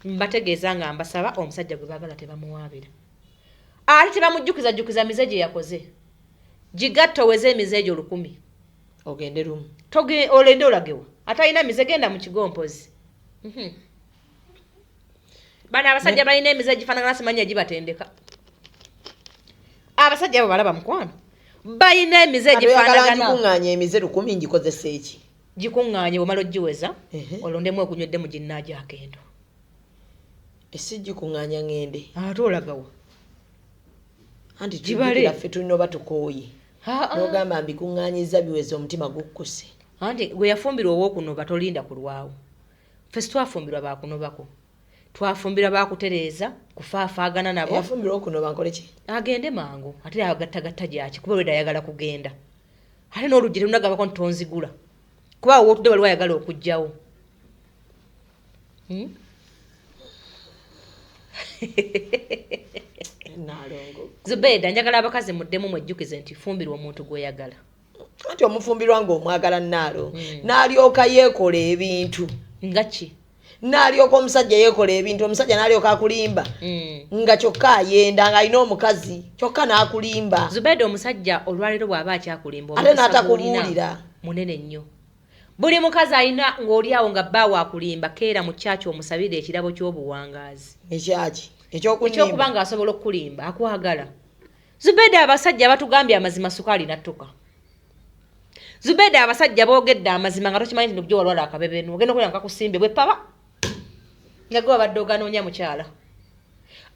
Speaker 1: mbategeeza nga mbasaba omusajja gwe baagala tebamuwaabira ate tebamujjukiza mize gye yakoze gigatta oweze emize egyo 100
Speaker 12: ogende lumu
Speaker 1: olende olagewa atalina mize genda mu kigompozi bano abasajja balina emize egifaanagana simanyi egibatendeka abasajja abo balaba mukwano balina emize egifaanagana
Speaker 12: gikuŋŋaanya emize 100 ngikozesa eki
Speaker 1: gikuŋŋaanye bwomala ogiweza olondemu ogunywedde mu ginnaajo akendo
Speaker 12: esi gikuŋŋaanya ŋŋende
Speaker 1: ate olagawa
Speaker 12: anti tubalaffe tulina oba tukooye n'ogamba mbikuŋŋaanyiza biweza omutima gukkuse
Speaker 1: anti gwe yafumbirwa ow'okunoba tolinda ku lwawo ffe sitwafumbirwa baakunobako twafumbirwa baakutereeza kufaafaagana nabo
Speaker 12: yafumbirwa okunoba nkole ki
Speaker 1: agende mangu ate agattagatta gyaki kuba weda ayagala kugenda ate n'oluggi terunagabako nti tonzigula kuba wootudde waliwo ayagala okugjawo Zubeeda njagala abakazi muddemu mwejjukize nti fumbirwa omuntu gweyagala
Speaker 12: anti omufumbirwa ng'omwagala naalo n'alyoka yeekola ebintu
Speaker 1: nga ki
Speaker 12: n'alyoka omusajja yeekola ebintu omusajja n'alyoka akulimba nga kyokka ayenda ng'alina omukazi kyokka n'akulimba
Speaker 1: Zubeeda omusajja olwaleero bw'aba akyakulimba
Speaker 12: ate n'atakubuulira
Speaker 1: munene nnyo buli mukazi alina ng'oli awo nga bbaawo akulimba keera mu kyaki omusabire ekirabo ky'obuwangaazi
Speaker 12: ekyaki
Speaker 1: ekyokuba ng'asobola okukulimba akwagala Zubeeda abasajja batugambye amazima sukaali nattuka Zubeeda abasajja boogedde amazima nga tokimanyi nti nobyo walwala akabebenu ogenda okulya nkakusimbe bwe paba nga gwe wabadde oganoonya mukyala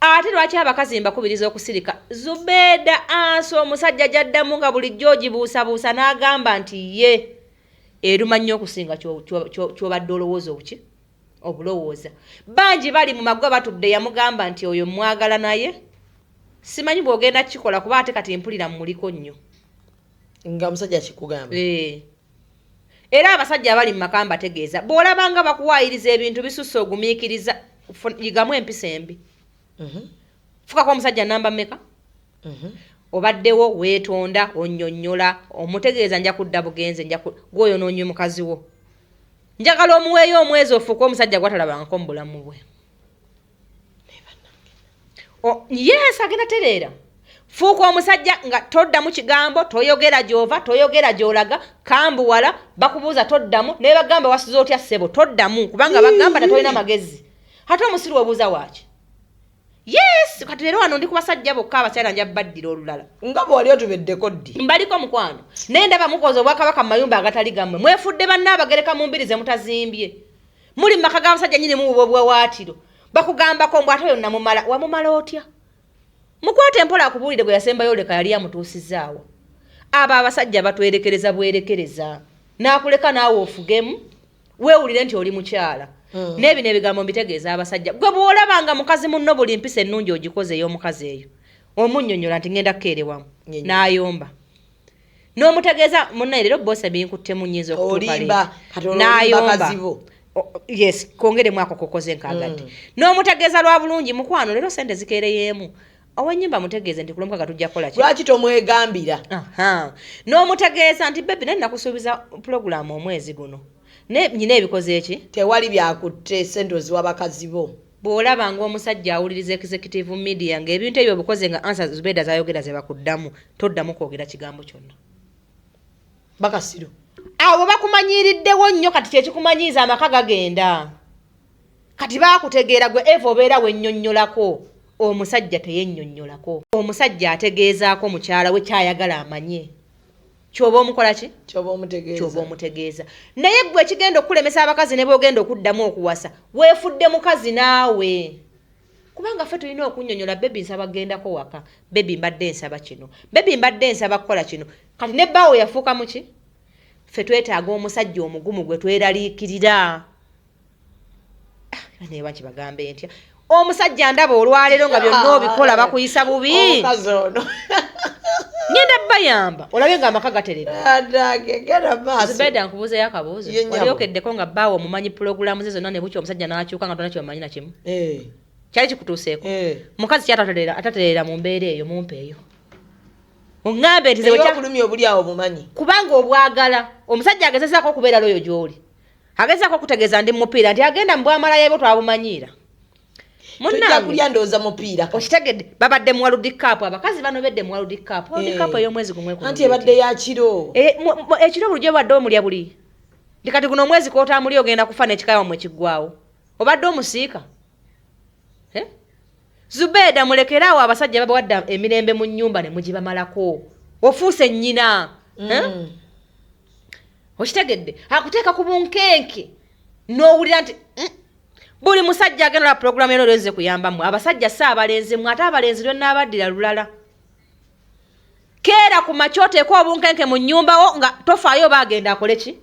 Speaker 1: ate lwaki abakazi mbakubiriza okusirika Zubeda anso omusajja jaddamu nga bulijjo ogibuusabuusa n'agamba nti ye eruma nnyo okusinga ky'obadde olowooza obuki obulowooza bangi bali mu maggwa batudde yamugamba nti oyo mwagala naye simanyi bw'ogenda kikola kuba ate kati mpulira muliko nnyo
Speaker 12: nga musajja kikugamba
Speaker 1: era abasajja abali mu makamba bategeeza bw'olabanga bakuwaayiriza ebintu bisusse ogumiikiriza yigamu empisa embi fukako omusajja namba mmeka obaddewo weetonda onnyonnyola omutegeeza nja kudda bugenze gwoyonoonye mukazi wo njagala omuweeyo omwezi ofuuka omusajja gwatalabangako mu bulamu bwe yes agenda tereera fuuka omusajja nga toddamu kigambo toyogera gy'ova toyogera gy'olaga kambuwala bakubuuza toddamu naye bagamba wasuza otya ssebo toddamu kubanga bagamba tatolina magezi ate omusiru obuuza waaki yes kati leero wano ndi ku basajja bokka abakyala nja baddira olulala
Speaker 12: nga bw'oli otubeddeko ddi
Speaker 1: mbaliko mukwano naye ndaba mukoze obwakabaka mu mayumba agatali gammwe mwefudde bannaabagereka mu mbiri ze mutazimbye muli mu maka g'abasajja nyini mu bubwawaatiro bakugambako mbw ate yonna mumala wamumala otya mukwate empola akubuulire gwe yasembayo oleka yali amutuusizaawo abo abasajja batwerekereza bwerekereza n'akuleka naawe ofugemu weewulire nti oli mukyala n'ebino ebigambo mbitegeeza abasajja gwe bw'olabanga mukazi munno buli mpisa ennungi ogikoze ey'omukazi eyo omunnyonnyola nti ngenda kukeerewamu n'ayomba n'omutegeeza munnaye leero boosa binkuttemu nnyinza okutuuka n'ayomba yes kongeremu ako kokoze nkaagadde n'omutegeeza lwa bulungi mukwano leero sente zikeereyeemu owenyimba mutegeeze nti kulomukaga tujja kukola ki
Speaker 12: lwaki tomwegambira
Speaker 1: n'omutegeeza nti bebi naye nakusuubiza pulogulaamu omwezi guno nyina ebikoze eki
Speaker 12: tewali byakutte sente oziwa bakazi bo
Speaker 1: bw'olabanga omusajja awuliriza executive media ng'ebintu ebyo obukoze nga ansa Zubeda zayogera ze bakuddamu toddamu kwogera kigambo kyonna
Speaker 12: bakasiro
Speaker 1: abo bakumanyiiriddewo nnyo kati kyekikumanyiiza amaka gagenda kati baakutegeera gwe eva obeera wennyonnyolako omusajja teyennyonnyolako omusajja ategeezaako mukyala we kyayagala amanye kyoba omukola ki
Speaker 12: kyoba
Speaker 1: omutegeeza naye gwe ekigenda okukulemesa abakazi ne bwogenda okuddamu okuwasa weefudde mukazi naawe kubanga ffe tulina okunnyonnyola bebi nsaba gendako waka bebi mbadde nsaba kino bebi mbadde nsaba kukola kino kati ne bbaawo yafuuka muki ffe twetaaga omusajja omugumu gwe tweraliikirira naye banki bagambe ntya omusajja ndaba olwaleero nga byonna obikola bakuyisa bubi ngenda bayamba olabye nga amaka gaterera Zubeda nkubuuzeyo akabuuzo walyokeddeko nga bbaawo omumanyi pulogulaamu ze zonna ne bukya omusajja n'akyuka nga tonna kyomanyi na kimu kyali kikutuuseeko mukazi kyataterera mu mbeera eyo mumpe eyo oŋŋambe nti
Speaker 12: zekulumya obuli awo bumanyi
Speaker 1: kubanga obwagala omusajja agezezaako okubeera loyo gy'oli agezezaako okutegeeza ndi mupiira nti agenda mu bwamalayo ebyo twabumanyiira
Speaker 12: tujja kulya ndowooza mupiira
Speaker 1: okitegedde babadde mu World Cup abakazi bano bedde mu World Cup ey'omwezi gumwe
Speaker 12: anti ebadde ya kiro
Speaker 1: ekiro bulijjo obadde omulya buli ndi kati guno omwezi kootamuli ogenda kufa n'ekikayawa mwe kiggwawo obadde omusiika Zubeda mulekeraawo abasajja babawadda emirembe mu nnyumba ne mugibamalako ofuuse nnyina okitegedde akuteeka ku bunkenke n'owulira nti buli musajja agenda la programu eno lwenze kuyambamu abasajja saabalenzi mwe ate abalenzi lyonna abaddira lulala keera ku makya oteeka obunkenke mu nnyumbawo nga tofaayo baagenda akole ki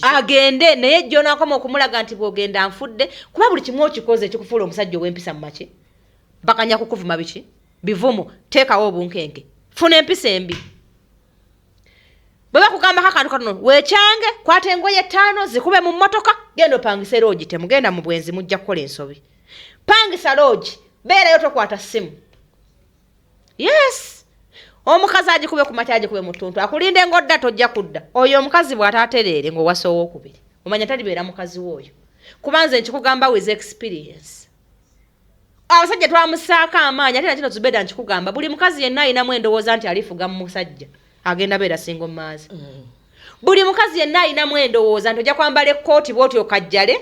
Speaker 1: agende naye jjonaakoma okumulaga nti bw'ogenda nfudde kuba buli kimu okikoze ekikufuula omusajja ow'empisa mu make bakanya kukuvuma biki bivumu teekawo obunkenke funa empisa embi bwe bakugambako akantu katono weekyange kwata engoye 5 zikube mu mmotoka genda opangise loogi temugenda mu bwenzi mujja kukola ensobi pangisa loogi beerayo tokwata ssimu yes omukazi agikube ku matya agikube mu ttuntu akulinde ng'odda tojja kudda oyo omukazi bw'ataatereere ng'owasa owookubiri omanya talibeera mukazi w'oyo kubanze nkikugamba with experience abasajja twamusaako amaanyi ate nakino Zubeda nkikugamba buli mukazi yenna alinamu endowooza nti alifuga mu musajja agenda beera singo maazi buli mukazi yenna alinamu endowooza nti ojja kwambala ekkooti bw'oti okajjale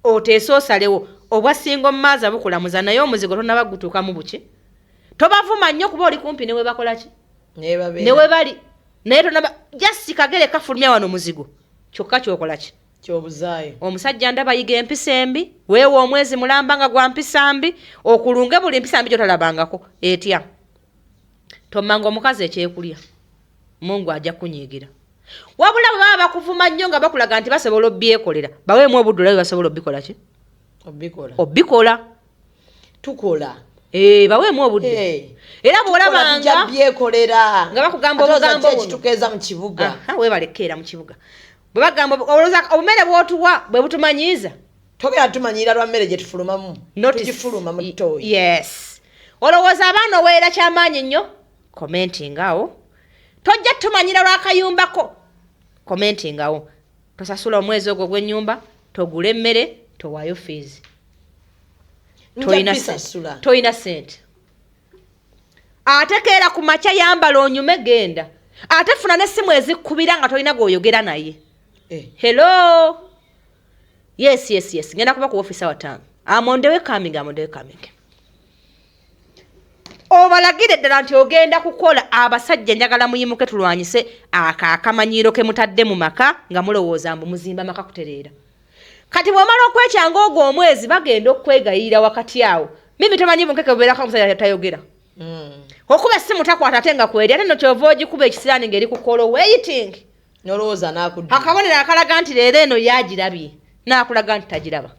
Speaker 1: oteese osalewo obwa singo maazi abukulamuza naye omuzigo tonnaba gutuukamu buki tobavuma nnyo kuba oli kumpi newe bakola ki newe bali naye tonaba jasi kagere kafulumya wano muzigo kyokka kyokola ki
Speaker 12: Kyobuzaayo.
Speaker 1: Omusajja ndaba yiga empisa embi, weewa omwezi mulamba nga gwa mpisa mbi, okulunge buli mpisa mbi gyotalabangako. Etya. Tomanga omukazi ekyekulya. Mungu ajja kunyiigira. Wabula baba bakuvuma nnyo nga bakulaga nti basobola obyekolera. Baweemu obudde basobola obikola ki? Obikola.
Speaker 12: Tukola.
Speaker 1: Baweemu obudde. Era bw'olabanga
Speaker 12: byekolera.
Speaker 1: Nga bakugamba obugambo
Speaker 12: ekitukeeza mu kibuga.
Speaker 1: Weebalekeera mu kibuga. Bwe bagamba obumere bw'otuwa bwe butumanyiiza.
Speaker 12: Togera tumanyiira lwa mmere gye tufulumamu. Tugifuluma mu ttooyi.
Speaker 1: Yes. Olowooza abaana oweera kyamaanyi nnyo? Commenting awo. Tojja tumanyira lwa kayumbako. Commenting awo. Tosasula omwezi ogwo gw'ennyumba, togula emmere, towaayo fees. Toyina sente. Ate keera ku makya yambala onyume genda. Ate funa n'essimu ezikubira nga tolina gw'oyogera naye. Hello. Yes. Ngenda kuba ku office hour 5. I'm on the way coming. Obalagire ddala nti ogenda kukola abasajja njagala muyimuke tulwanyise akamanyiiro ke mutadde mu maka nga mulowooza mbu muzimba maka kutereera. Kati bw'omala okwekyanga ogwo omwezi bagenda okwegayirira wakati awo. Mimi tomanyi bunkeke bubeerako omusajja tayogera. Okuba essimu takwata ate nga kweri ate no kyova ogikuba ekisiraani ng'eri ku call waiting.
Speaker 12: Nolowooza n'akudda.
Speaker 1: Akabonero akalaga nti leero eno yagirabye n'akulaga nti tagiraba.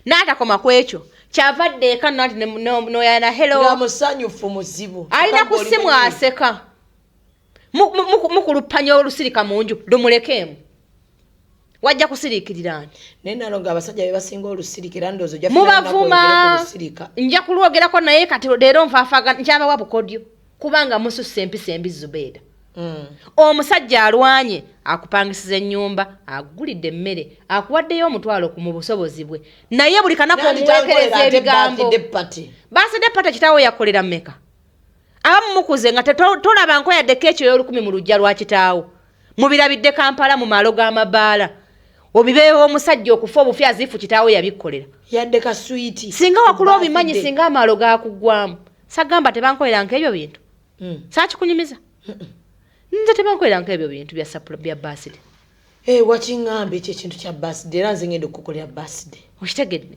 Speaker 1: N'atakoma ku ekyo. Chavadde eka nati noyana hello.
Speaker 12: Nga musanyufu muzibu.
Speaker 1: Alina ku ssimu aseka. Mukulupanya olusirika munju lumulekemu. Wajja kusiriikirira.
Speaker 12: Nenalonga abasajja be basinga olusirikira ndozo jja
Speaker 1: mubavuma nja kulwogerako naye kati leero nfaafaga nkyaba wabukodyo kubanga mususse empisa embi Zubeida. Omusajja alwanye akupangisiza ennyumba agulidde emmere akuwaddeyo omutwalo ku mu busobozi bwe naye buli kanako omuweekereza ebigambo birthday party kitaawo yakolera mmeka abamu mukuze nga tolaba nkoyaddeko ekyo y'olukumi mu lujja lwa kitaawo mubirabidde Kampala mu malo g'amabaala obibeewo omusajja okufa obufi azifu kitaawo yabikkolera
Speaker 12: yadde ka sweet
Speaker 1: singa wakula obimanyi singa amalo gakuggwamu sagamba tebankolera nk'ebyo bintu saakikunyumiza nze tebankolera nk'ebyo bintu bya sapula bya birthday
Speaker 12: wakiŋŋamba ekyo ekintu kya birthday era nze ngenda okukolera birthday
Speaker 1: okitegedde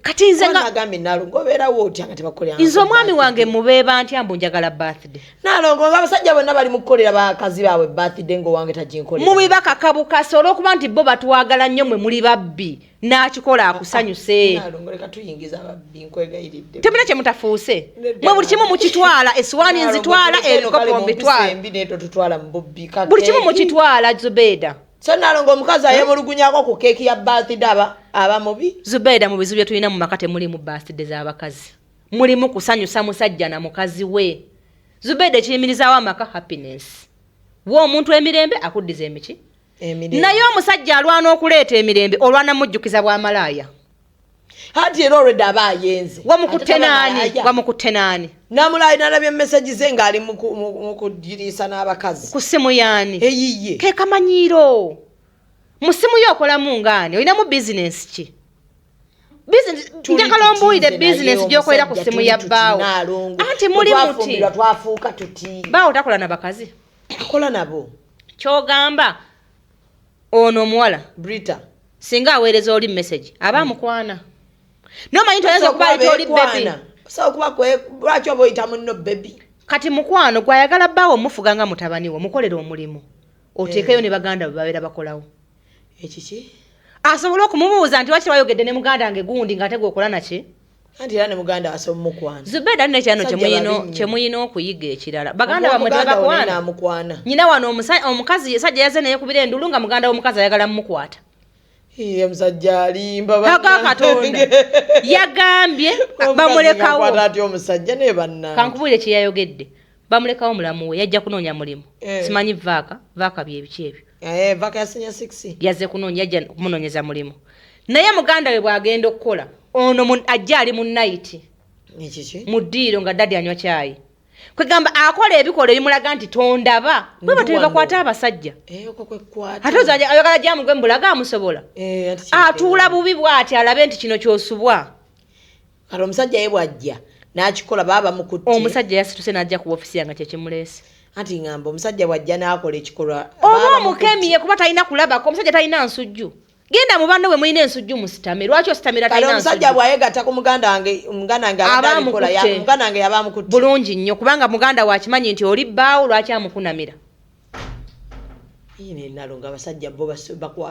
Speaker 1: kati nze nga
Speaker 12: nagambe Nalongo obeerawo otya nga tebakolera
Speaker 1: nze omwami wange mubeeba ntya mbu njagala birthday
Speaker 12: Nalongo ng'abasajja bonna bali mu kukolera bakazi baabwe birthday ng'owange taginkolera
Speaker 1: mubibakakabukasa olw'okuba nti bo batwagala nnyo mwe muli babbi n'akikola akusanyuse
Speaker 12: Nalongo leka tuyingiza ababbi nkwegayiridde
Speaker 1: temuna kye mutafuuse mwe buli kimu mukitwala essuwaani nzitwala ebikopo mbitwala buli kimu mukitwala Zubeida
Speaker 12: so Nalongo omukazi ayemulugunyako ku keeki ya birthday aba mubi
Speaker 1: Zubeida mu bizibu bye tulina mu maka temuli mu birthday z'abakazi mulimu kusanyusa musajja na mukazi we Zubeida ekiyimirizaawo amaka happiness wo omuntu emirembe akuddiza emiki naye omusajja alwana okuleeta emirembe olwana mujjukiza bwa malaaya
Speaker 12: hati era already aba ayenze
Speaker 1: wamukutte naani
Speaker 12: namulayi nalabye message ze ng'ali mu kugiriisa n'abakazi
Speaker 1: ku ssimu yaani
Speaker 12: eyiye
Speaker 1: ke kamanyiiro mu ssimu yo okolamu ngaani olinamu bizinesi ki njagala ombuulire bizinesi gy'okolera ku ssimu ya bbaawo anti muli muti
Speaker 12: twafuuka tuti
Speaker 1: bbaawo takola n'abakazi
Speaker 12: akola nabo
Speaker 1: kyogamba ono omuwala
Speaker 12: Brita
Speaker 1: singa aweereza oli message aba mukwana nomanyi toyinza okuba ali toli bebi
Speaker 12: lwaki oba oyita munno bebi
Speaker 1: kati mukwano gwayagala bbaawo omufuga nga mutabani wo mukolera omulimu oteekeyo ne baganda bwe babeera bakolawo
Speaker 12: ekiki
Speaker 1: asobola okumubuuza nti wakiri wayogedde ne muganda wange gundi ng'ate gweokola naki
Speaker 12: anti era ne muganda asoba mukwana
Speaker 1: Zubeida nne kyano kyemuyina okuyiga ekirala baganda bamwe tebakwana nyina wano omukazi sajja yaze naye kubira endulu nga muganda w'omukazi ayagala mumukwata
Speaker 12: omusajja alimba
Speaker 1: Katonda yagambye bamulekawo
Speaker 12: ati omusajja ne banna
Speaker 1: kankubulire kye yayogedde bamulekawo mulamu we yajja kunoonya mulimu simanyi vaaka bye biki ebyo
Speaker 12: vaaka ya senior 6
Speaker 1: yazze kunoonya yajja kumunoonyeza mulimu naye muganda we bw'agenda okukola ono ajja ali mu night mu ddiiro nga daddy anywa caayi kwegamba akola ebikola ebimulaga nti tondaba bwe batebakwata abasajja ate ayagala gyamugwe mbulaga amusobola atuula bubi bw'ati alabe nti kino kyosubwa
Speaker 12: kati omusajja ye bw'ajja n'akikola baba mukutte
Speaker 1: omusajja yasituse n'ajja ku ofisi yange kyekimuleese
Speaker 12: Anti ngamba omusajja wajja n'akola ekikolwa.
Speaker 1: Oba omukemiye kuba talina kulabako omusajja talina nsujju. Genda mu banne we muyina ensujju musitame. Lwaki ositamira talina nsujju?
Speaker 12: Omusajja bwayegatta ku muganda wange abadalikola ya muganda wange yabamukutte.
Speaker 1: Bulungi nnyo kubanga muganda wakimanyi nti oli bbaawo lwaki amukunamira.
Speaker 12: Yine nalonga abasajja bo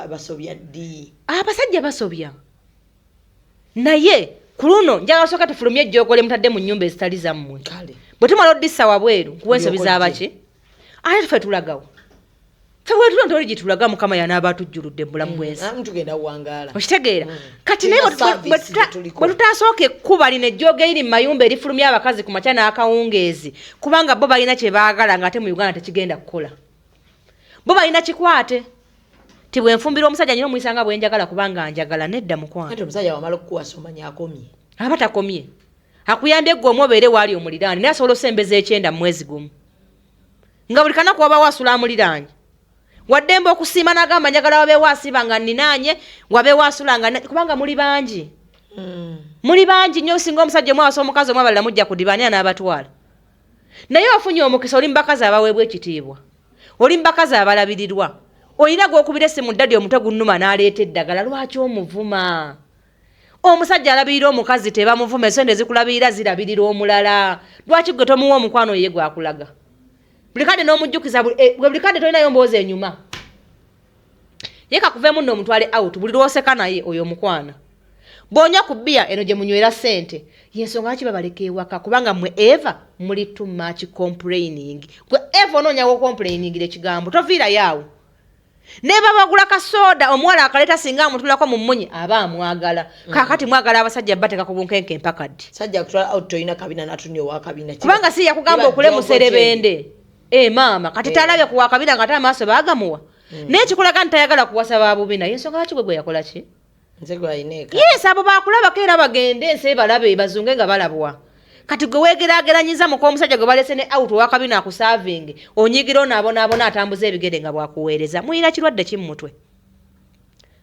Speaker 12: basobya ddi.
Speaker 1: Abasajja basobya. Naye ku luno njagala soka tufulumye ejjogole mutadde mu nnyumba ezitali zammwe.
Speaker 12: Kale.
Speaker 1: Bwe tumala oddisa wabweru kuwenso bizaaba ki? Ate tufe tulagawo. Fewe tulonto oli gitulaga mukama yanaaba tujjuludde bulamu bwensi.
Speaker 12: Tugenda wangala.
Speaker 1: Okitegeera. Kati naye bwe tutasooka ekkuba lino ejjooga eri mu mayumba erifulumya abakazi ku makya n'akawungeezi kubanga bo balina kye baagala ng'ate mu Uganda tekigenda kukola. Bo balina kikwate. Ti bwe nfumbira omusajja nnyo muyisanga bwe njagala kubanga njagala nedda mukwano.
Speaker 12: Ate omusajja wamala okukuwasa omanya akomye.
Speaker 1: Aba takomye. Akuyambye gwe omubeere waali omuliraani naye asobola osembeza ekyenda mu mwezi gumu. Nga buli kanaku waba wasula amuliraanye. Waddembe okusiima n'agamba njagala wabe wasiba nga nninaanye wabe wasula nga kubanga muli bangi. Muli bangi nnyo singa omusajja mwawasa omukazi omwe abalala mujja kudibaanira n'abatwala. Naye ofunye omukisa oli mbakazi abaweebwa ekitiibwa. Oli mbakazi abalabirirwa. Oyina gw'okubira essimu ddadi omutwe gunnuma n'aleeta eddagala lwaki omuvuma? Omusajja alabirira omukazi tebamuvuma esente zikulabirira zirabirira omulala. Lwaki gwe tomuwa omukwano ye gwakulaga? Buli kadde n'omujjukiza buli kadde tolinayo mboozi enyuma. Yeka kuveemu nno omutwale out buli lwoseka naye oyo omukwana. Boonya ku bbiya eno gye munywera ssente. Yensonga lwaki babaleka ewaka kubanga mmwe Eva muli too much complaining. Gwe Eva onoonyawo complaining ekigambo toviira yaawo. Ne babagula kasoda omuwala akaleta singa amutulako mu mmunye aba amwagala. Kakati mwagala abasajja bateka ku bunkenke mpaka ddi.
Speaker 12: Sajja kutwala out toyina kabina natunyo wa kabina.
Speaker 1: Kubanga si yakugamba okule muserebende. Mama kati talabye kuwa kabina ngata amaaso baagamuwa. N'ekikulaga ntayagala kuwasa babubina yensonga lwaki gwe yakola ki?
Speaker 12: Nzego ayineka.
Speaker 1: Yes abo bakulaba keera bagende ense balabe bazunge nga balabwa. Kati gwe wegeraageranyiza mu k'omusajja gwe balese ne out wa kabina ku serving onyigira onaabona atambuza ebigere nga bwakuweereza muyina kirwadde kimmutwe.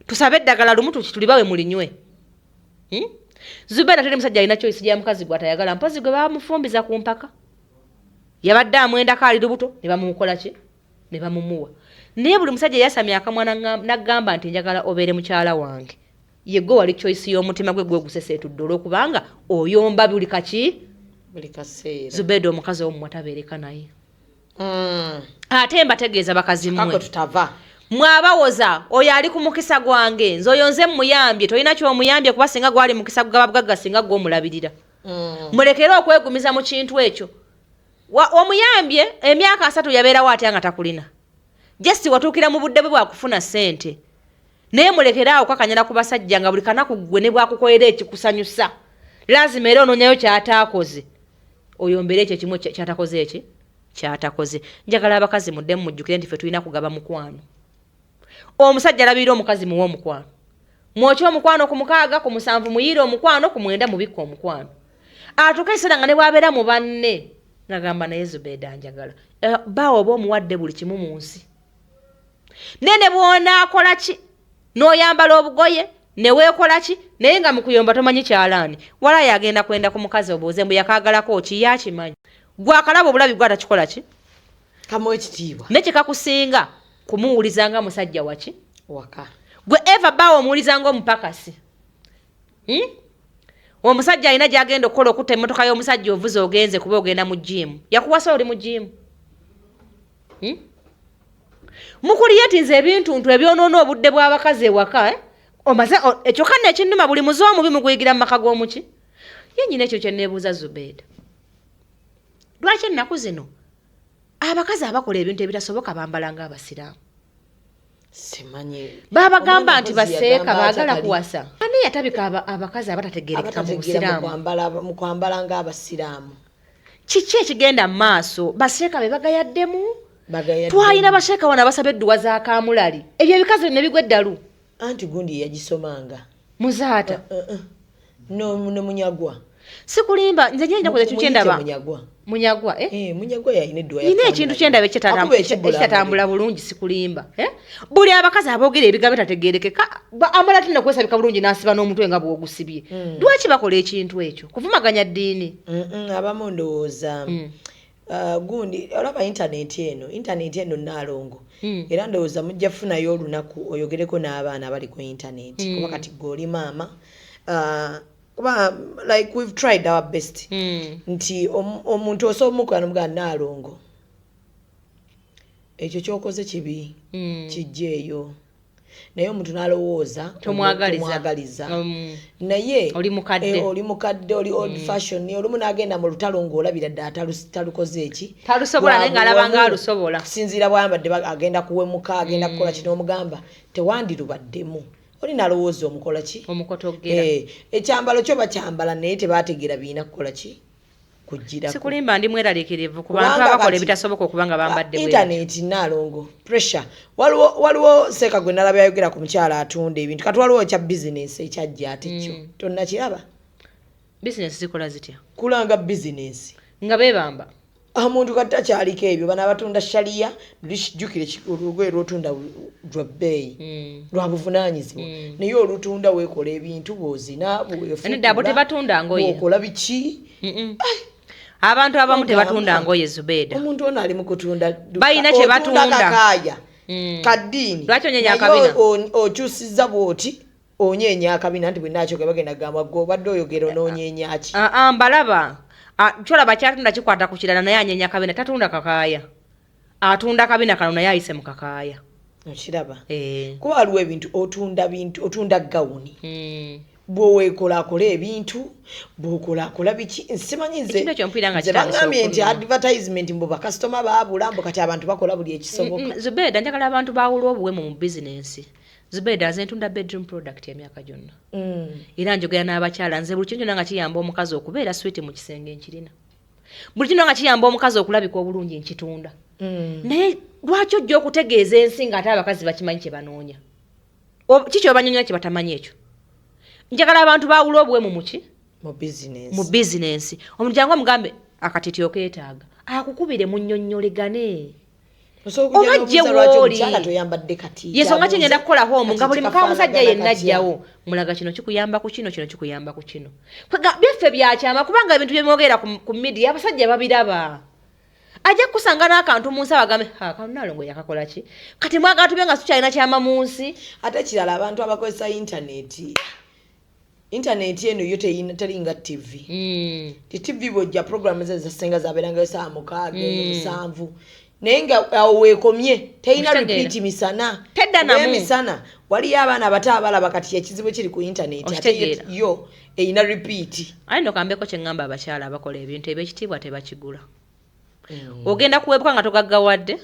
Speaker 1: Tusabe eddagala lumu tulibawe mulinywe. Zubeda tuli musajja alina choice ya mukazi gwe atayagala mpozi gwe bamufumbiza ku mpaka. Yabadde amwenda kaali lubuto ne bamukola ki? Ne bamumuwa. Naye buli musajja yasamya akamwana n'agamba nti njagala obeere mukyala wange. Yego wali choice y'omutima gwe gweguseseetudde olwokubanga oyomba buli kaki?
Speaker 12: Buli kaseera.
Speaker 1: Zubeda omukazi omu atabeereka naye. Ate mbategeeza bakazi mmwe.
Speaker 12: Ako tutava.
Speaker 1: Mwabawoza oyo ali ku mukisa gwange nze oyo nze muyambye tolina ky'omuyambye kuba singa gwali mukisa gabagagga singa gw'omulabirira. Mulekere okwegumiza mu kintu ekyo. Omuyambye emyaka 3 yabeerawo ate nga takulina. Just watuukira mu budde bwe bwakufuna ssente. Naye mulekeraawo kakanyala ku basajja nga buli kanaku gwe ne bwakukoera ekikusanyusa. Lazima era onoonyayo kyataakoze. Oyo mbeera ekyo kimu kyatakoze eki? Kyatakoze. Njagala abakazi muddemu mujjukire nti ffe tulina kugaba mukwano. Omusajja alabirira omukazi muwe omukwano. Mwokya omukwano ku 6 ku 7 muyiire omukwano ku 9 mubikka omukwano. Atuuka ekiseera nga ne bwabeera mu banne. Nagamba naye Zubeda njagala. Baawo oba omuwadde buli kimu mu nsi. Nene bwona akola ki? N'oyambala obugoye ne weekola ki? Naye nga mu kuyomba tomanyi kyalaani. Wala yagenda kwenda ku mukazi obuuze mbu yakaagalako ki yakimanyi. Gwakalaba obulabi gwata kikola ki?
Speaker 12: Kamuwe ekitiibwa.
Speaker 1: Ne kikakusinga kumuwulizanga musajja waki?
Speaker 12: Waka.
Speaker 1: Gwe Eva baawo omuwulizanga omupakasi. Omusajja alina gy'agenda okukola okutta emmotoka y'omusajja ovuze ogenze kuba ogenda mu gym. Yakuwasa oli mu gym. Mukuliyetiza ebintuntu ebyonoona obudde bw'abakazi ewaka. Omaze ekyo kanne ekinnuma buli muze omubi muguyigira mu maka g'omuki. Ye nnyina ekyo kye neebuuza Zubeda. Lwaki ennaku zino abakazi abakola ebintu ebitasoboka bambala ng'abasiraamu?
Speaker 12: Simanyi.
Speaker 1: Babagamba nti baseeka baagala kuwasa. Ani yatabika abakazi abatategeerekeka mu busiraamu?
Speaker 12: Mu kwambala ng'abasiraamu.
Speaker 1: Kiki ekigenda mu maaso? Baseeka be bagayaddemu? Twalina baseeka wano abasaba edduwa za kaamulali. Ebyo ebikazi ne bigwa eddalu.
Speaker 12: Anti gundi yagisomanga.
Speaker 1: Muzaata.
Speaker 12: No munyagwa.
Speaker 1: Sikulimba nze nyenda kuze tukyendaba. Munyagwa
Speaker 12: munyagwa yayina edduwa ya.
Speaker 1: Yina ekintu kyendaba ekitatambula bulungi sikulimba. Buli abakazi aboogera ebigambo tategeerekeka amala tina kwesabika bulungi n'asiba n'omutwe nga bw'ogusibye. Lwaki bakola ekintu ekyo? Kuvumaganya ddiini.
Speaker 12: Abamu ndowooza gundi olaba internet eno Nalongo era ndowooza mujja funayo olunaku oyogereko n'abaana bali ku internet kuba kati goli maama kuba like we've tried our best nti omuntu osomuka n'omugana Nalongo ekyo kyokoze kibi kijjeeyo naye omuntu n'alowooza tomwagaliza naye oli mukadde oli old fashion olumu n'agenda mu lutalo ng'olabira ddala talukoze eki
Speaker 1: talusobola naye ng'alaba ng'alusobola
Speaker 12: kusinziira bwayambadde agenda kuwemuka agenda kukola kino omugamba tewandirubaddemu oli n'alowooza omukola ki
Speaker 1: omukotogera
Speaker 12: ekyambalo kyo bakyambala naye tebaategeera birina kukola ki kujjirako
Speaker 1: sikulimba ndi mweraliikirivu ku bantu abakola ebitasoboka okuba nga bambadde
Speaker 12: internet Nalongo pressure waliwo seeka gwe nalaba yayogera ku mukyala atunda ebintu kati waliwo ekya business ekyajja ate kyo tonnakiraba
Speaker 1: business zikola zitya
Speaker 12: kulanga business
Speaker 1: nga beebamba
Speaker 12: omuntu kati akyaliko ebyo bana abatunda shaliya lukijjukire olugoye lwotunda lwa bbeeyi lwa buvunaanyizibwa naye olutunda weekola ebintu bw'ozina
Speaker 1: nedda abo tebatunda ngoye
Speaker 12: okola biki
Speaker 1: abantu abamu tebatunda ngoye Zubeda
Speaker 12: omuntu ono ali mu kutunda
Speaker 1: balina kye batunda
Speaker 12: kakaaya kaddiini
Speaker 1: lwaki onyenya akabina
Speaker 12: okyusizza bw'oti onyeenya akabina nti bwenaakyoke bagenda gamba gwe obadde oyogera onoonyeenya ki
Speaker 1: mbalaba kyolaba kyatunda kikwata ku kirala naye anyenya akabina tatunda kakaaya atunda akabina kano naye ayise mu kakaaya
Speaker 12: okiraba kuba waliwo ebintu otunda gawuni bw'oweekolakola ebintu bw'okolakola biki nsimanyi nze bangambye nti advertisement mbu bakasitoma baabula mbu kati abantu bakola buli ekisoboka
Speaker 1: Zubeda njagala abantu bawula obuwemu mu bizinensi Zubeda nze ntunda bedroom product emyaka gyonna era njogera n'abakyala nze buli kintu nga kiyamba omukazi okubeera sweet mu kisenge nkirina buli kintu nga kiyamba omukazi okulabika obulungi nkitunda naye lwaki ojja okutegeeza ensi nga ate abakazi bakimanyi kye banoonya kiki obanyonya kye batamanyi ekyo njagala abantu bawula obuwemu muki mu bizinensi omuntu jangu omugambe akatiti okeetaaga akukubire mu nnyonnyolegane oba gye wooli yensonga kingenda kukola homu nga buli muka musajja yenna ajjawo mulaga kino kikuyamba ku kino kikuyamba ku kino byaffe byakyama kubanga ebintu byemwogera ku midiya abasajja babiraba ajja kusanga n'akantu mu nsi abagambe kano Nalongo yakakola ki kati mwagala tube nga tukyalina kyama mu nsi
Speaker 12: ate kirala abantu abakozesa intaneti eno yo teringa TV TV bwojja programu ze zasenga zabeeranga esaawa mukaaga 7 naye nga awo weekomye terina repeat misana misana waliyo abaana abato abalaba kati ekizibu kiri ku intaneti ate yo erina repeat
Speaker 1: aye nno kambeko kye ŋŋamba abakyala abakola ebintu ebyekitiibwa tebakigula ogenda kuweebuka nga togaggawadde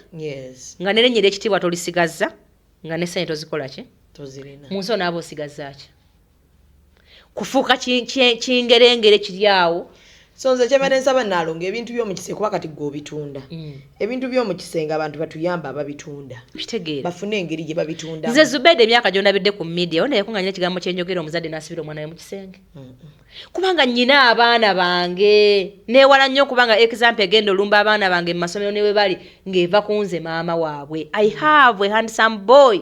Speaker 1: nga nerennyera ekitiibwa tolisigazza nga ne sente tozikola ki mu nsi onaaba osigazza ki kufuuka kingerengere kiri awo
Speaker 12: so nze kyemere nsaba Nalongo ebintu by'omukisenge kuba kati gwe obitunda ebintu by'omukisenge abantu batuyamba ababitunda bafune engeri gye babitunda
Speaker 1: nze Zubeda emyaka gyondabidde ku media onaye kunganya ekigambo kyenjogera omuzadde n'asibira omwana we mu kisenge kubanga nnyina abaana bange neewala nnyo kubanga example egenda olumba abaana bange mu masomero ne we bali ng'eva ku nze maama waabwe I have a handsome boy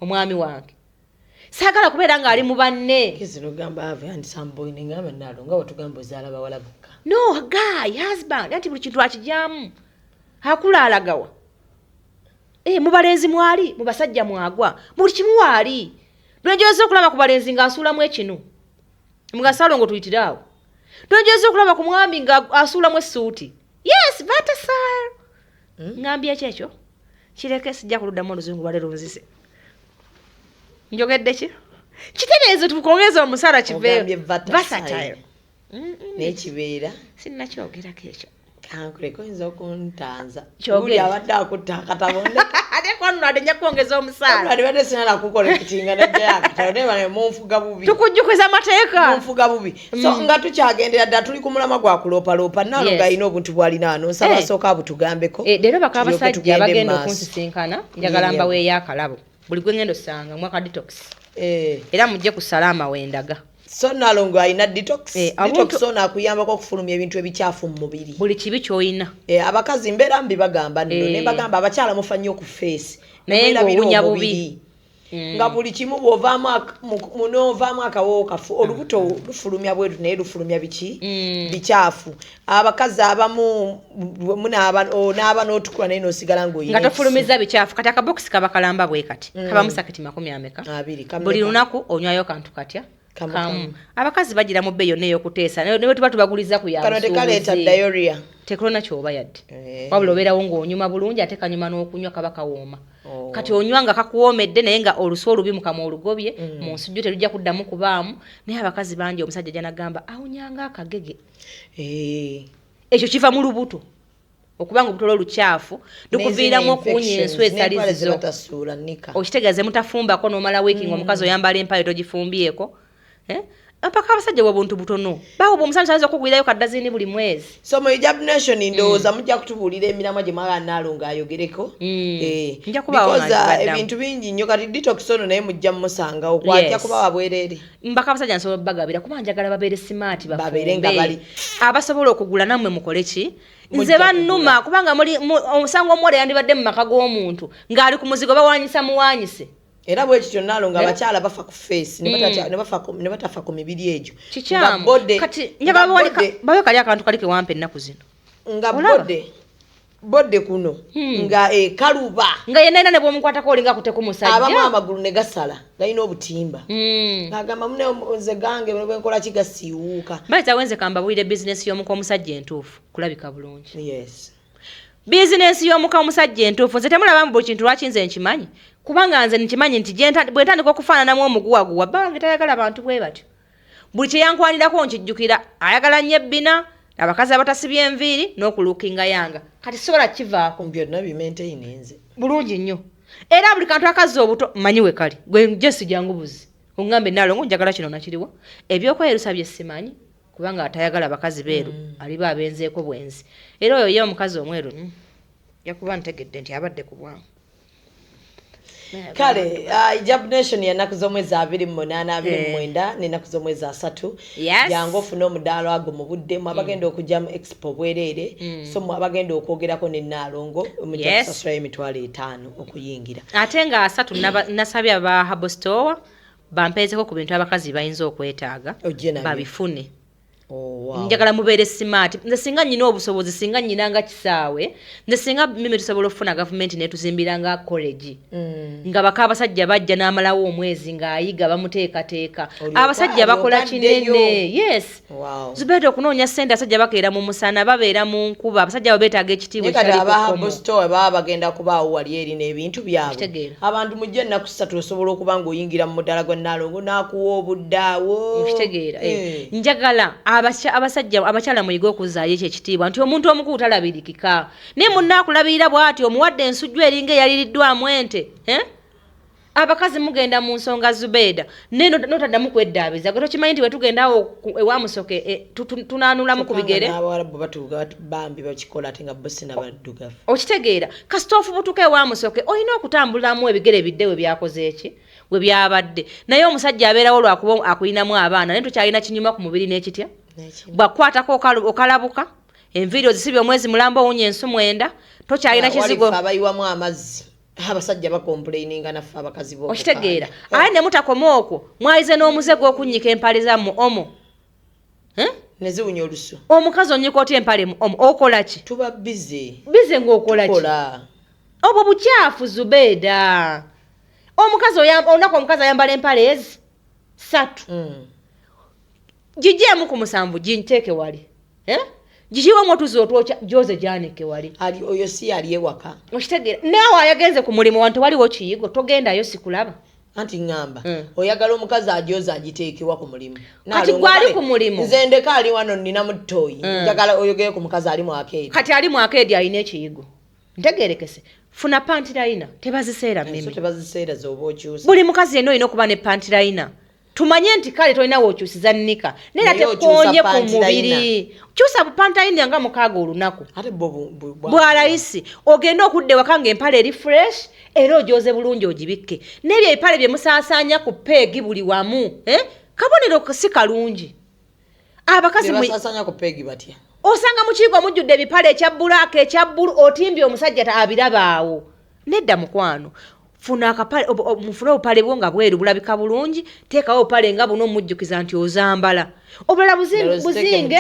Speaker 1: omwami wange saagala kubeera ng'ali mu banne
Speaker 12: zino gamba have handsome boy nengamba Nalongo watugamba ozaala bawala bokka
Speaker 1: no guy husband anti buli kintu akijyamu akula alagawa mu balenzi mwali mu basajja mwagwa buli kimu waali lwenjoweza okulaba ku balenzi ng'asuulamu ekinu mugasalongo tuyitiraawo lwenjoweza okulaba ku mwami ng'asuulamu essuuti yes vatasar ngambye kyekyo kireke sijja kuluddamu oluzungu lwaleero nzise njogedde ki kitereezo tukongeza omusala kiveeyo versatile
Speaker 12: n'ekibeera
Speaker 1: sinnakyogerako ekyo
Speaker 12: kankuleko oyinza okuntanza uli abadde akutta akatabonde
Speaker 1: ate kwanno ate nja kwongeza omusaala
Speaker 12: ate badde sinala kukola ekitinga najjayo akatabonde bane munfuga bubi
Speaker 1: tukujjukiza amateeka
Speaker 12: munfuga bubi so nga tukyagendera ddala tuli ku mulama gwa kuloopaloopa Nalongo alina obuntu bw'alina ano nsaba asooka abutugambeko
Speaker 1: leero baka abasajja bagenda okunsisinkana njagala mbaweeyo akalabo buli gwe ngendo sanga mwaka detox era mujje ku salama wendaga
Speaker 12: so Nalongo alina detox detox ono akuyambako okufulumya ebintu ebikyafu mu mubiri
Speaker 1: buli kibi ky'olina
Speaker 12: abakazi mbeera mbi bagamba nno ne bagamba abakyala mufa nnyo ku face
Speaker 1: naye ng'owunya bubi
Speaker 12: nga buli kimu bw'ovaamu akawo kafu olubuto lufulumya bweru naye lufulumya biki bikyafu abakazi abamu n'aba n'otukula naye n'osigala ng'oyina
Speaker 1: nga tofulumiza bikyafu kati akabokisi kaba kalamba bwe kati kabamu saketi 20 buli lunaku onywayo kantu katya kamu abakazi bagira mu bbeeyo n'ey'okuteesa ne tuba tubaguliza ku
Speaker 12: kano tekaleeta diarrhea
Speaker 1: tekulona kyoba yadde wabula obeerawo ng'onyuma bulungi ate kanyuma n'okunywa kaba kawooma kati onywa nga kakuwoomedde naye nga olusu olubi mukama olugobye mu nsujju terujja kuddamu kubaamu naye abakazi bangi omusajja janagamba awunyanga akagege ekyo kiva mu lubuto okubanga obutola olukyafu lukuviiramu okuwunya enswa esalizizo okitegeeze mutafumbako n'omala wiiki ng'omukazi oyambala empale togifumbyeko mpaka abasajja bw'obuntu butono bawo bw'omusajja ayinza okugwirayo kaddazini buli mwezi
Speaker 12: so mu hijab nation ndowooza mujja kutubuulira emiramwa gye mwala Naalongo ayogereko because ebintu bingi nnyo kati detox ono naye mujja mumusanga okwatya kuba wabwereere
Speaker 1: mbaka abasajja nsobola bagabira kuba njagala babeere smart babeere nga bali abasobola okugula nammwe mukole ki nze bannuma kubanga omusango omuwala yandibadde mu maka g'omuntu ng'ali ku muzigo bawanyisa muwanyise
Speaker 12: era bwe kityo Naalongo abakyala bafa ku face ne batafa ku mibiri egyo
Speaker 1: kikyamu kati njagala bawe kali akantu kali kewampa ennaku zino
Speaker 12: nga bodde kuno nga kaluba
Speaker 1: nga yenna ne bw'omukwatako olinga kuteku musajja
Speaker 12: abamu amagulu ne gasala galina obutimba ng'agamba mune nze gange bwe nkola kigasiiwuuka
Speaker 1: bayita wenze kambabuulire bizinesi y'omuka omusajja entuufu kulabika bulungi
Speaker 12: yes
Speaker 1: bizinesi y'omuka omusajja entuufu nze temulabamu buli kintu lwaki nze nkimanyi kubanga nze nkimanyi nti bwe ntandika okufaananamu omuguwaguwa bange tayagala bantu bwe batyo buli kye yankwanirako nkijjukira ayagala nnyo ebbina abakazi abatasibye enviiri n'okulukinga yanga kati sobola kivaako
Speaker 12: byonna bimaintain nze
Speaker 1: bulungi nnyo era buli kantu akazi obuto mmanyi we kali gwe jesi jangu buzi oŋŋambe Naalongo njagala kino nakiriwa ebyokwerusa bye simanyi kubanga atayagala abakazi beeru aliba abenzeeko bwenzi era oyo ye omukazi omweru yakuba ntegedde nti abadde ku bwangu
Speaker 12: kale hijab nation yanaku z'omwezi 28 29 n'ennaku z'omwezi 3 jangu ofuna omudaala ago mu buddemu abagenda okujja mu expo bwereere so mu abagenda okwogerako ne Naalongo omujja kusasulayo emitwalo 5 okuyingira
Speaker 1: ate nga 3 nasabye aba Herbal Store bampeezeko ku bintu abakazi bayinza okwetaaga babifune njagala mubeere smart nze singa nyina obusobozi singa nyina nga kisaawe nze singa mimi tusobola okufuna gavumenti netuzimbira nga college nga baka abasajja bajja n'amalawo omwezi ng'ayiga bamuteekateeka abasajja bakola kinene yes zubeeta okunoonya ssente abasajja bakeera mu musana babeera mu nkuba abasajja babeetaaga ekitiibwa
Speaker 12: ekyalikokoma baba bagenda kubaawo wali eri n'ebintu byabwe abantu mujja ennaku 3 osobola okuba ng'oyingira mu mudaala gwa Naalongo n'akuwa obuddaawo
Speaker 1: okitegeera njagala abasajja abakyala muyiga okuzaayo ekyo ekitiibwa nti omuntu omukulu talabirikika naye munnaakulabirira bw'ati omuwadde ensujju eringa eyaliriddwamu ente abakazi mugenda mu nsonga Zubeeda naye notaddamu kweddaabiza gwe tokimanyi nti wetugenda awo ewa Musoke tunaanulamu ku bigere okitegeera kasitoofu butuka ewa Musoke olina okutambuliramu ebigere bidde we byakoze eki we byabadde naye omusajja abeerawo lwakuba akulinamu abaana naye tokyalina kinyuma ku mubiri n'ekitya bwakukwatako okalabuka enviiri ozisibye omwezi mulamba owunya ensu 9 tokyalina kizigo
Speaker 12: abayiwamu amazzi abasajja bakomplaininga naffe abakazi bo
Speaker 1: okitegeera aye ne mutakoma okwo mwayize n'omuze gw'okunnyika empale zammwe omo
Speaker 12: neziwunya olusu
Speaker 1: omukazi onnyika otya empale mu omo okola ki
Speaker 12: tuba bize
Speaker 1: ng'okola ki obwo bukyafu Zubeeda omukazi olunaku omukazi ayambala empale ezi 3 gijeemu ku 7 ginteeke wali gikiwamu otuzi otwokya gyoze gyanike wali
Speaker 12: oyo si yali ewaka
Speaker 1: okitegeera naawe ayagenze ku mulimu wantu waliwo kiyigo togendayo sikulaba
Speaker 12: anti ngamba oyagala omukazi ajoza agiteekewa ku mulimu
Speaker 1: kati gwali ku mulimu
Speaker 12: nze ndeka ali wano nina mu ttooyi njagala oyogere ku mukazi ali mu akeedi
Speaker 1: kati ali mu akeedi alina ekiyigo ntegeerekese funa pantirayina tebaziseera
Speaker 12: mimi tebaziseera zoba okyusa
Speaker 1: buli mukazi yenna olina okuba ne pantirayina tumanye nti kale tolina wokyusiza nnika naye tekonye ku mubiri kyusa pantirayina nga mukaaga olunaku bwalayisi ogenda okudda ewaka ng'empale eri fresh era ogyoze bulungi ogibikke n'ebyo ebipale bye musaasaanya ku peegi buli wamu kabonero si kalungi abakazi
Speaker 12: basaasaanya ku peegi batya
Speaker 1: osanga mu kiyigo mujjudde ebipale ekya bbulaaka ekya bbulu otimbye omusajja abirabaawo nedda mukwano funa akapale mufuna obupale bwo nga bweru bulabika bulungi teekawo obupale nga buno omujjukiza nti ozambala obulala buzinge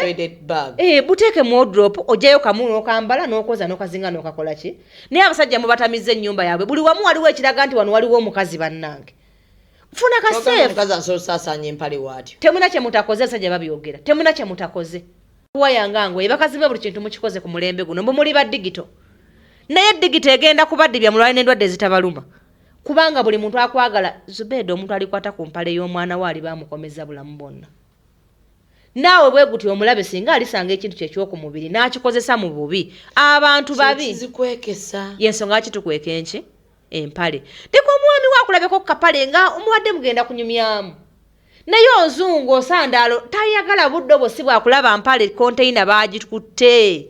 Speaker 1: buteeke mu wardrobe ojjayo kamu n'okambala n'okoza n'okazinga n'okakola ki naye abasajja mubatamizza ennyumba yaabwe buli wamu waliwo ekiraga nti wano waliwo omukazi bannange funa kaseefu temuna kye mutakoze abasajja babyogera temuna kye mutakoze kuwayangango ebakazi be buli kintu mukikoze ku mulembe guno mbu muli ba digito naye digito egenda kubaddibya mulwali n'endwadde zitabaluma kubanga buli muntu akwagala Zubeida omuntu alikwata ku mpale y'omwana we ali bamukomeza bulamu bonna naawe bwe guti omulabe singa alisanga ekintu kye ky'okumubiri n'akikozesa mu bubi abantu babi yensonga lwaki tukweka enki empale teka omwami waakulabeko ku kapale nga omuwadde mugenda kunyumyamu naye ozungu osandaalo tayagala budde obosi bwakulaba mpale konteyina baagikutte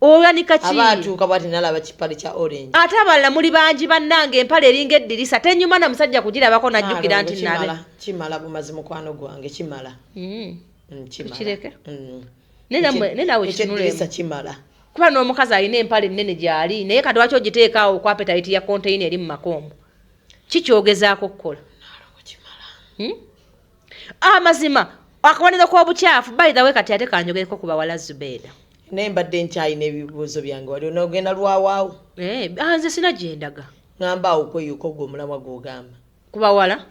Speaker 1: oyanika ki
Speaker 12: abatuuka bwati nalaba kipale kya orange
Speaker 1: ate abalala muli bangi bannange empale eringa eddirisa tenyuma na musajja kugirabako najjukira nti nabe
Speaker 12: kimala bumazi mukwano gwange kimala
Speaker 1: kireke nenawe
Speaker 12: kinulesa kimala
Speaker 1: kuba n'omukazi alina empale ennene gyali naye kati lwaki ogiteekaawo ku appetite ya konteyina eri mu makoomu kikyogezaako kukola amazima akabonero k'obukyafu by the way kati ate kanjogereko ku bawala Zubeida
Speaker 12: naye mbadde nkyalina ebibuuzo byange wali onoogenda lwawaawo
Speaker 1: nze sina gyendaga
Speaker 12: ngamba awo kweyuka ogwo omulamwa gw'ogamba
Speaker 1: kubawala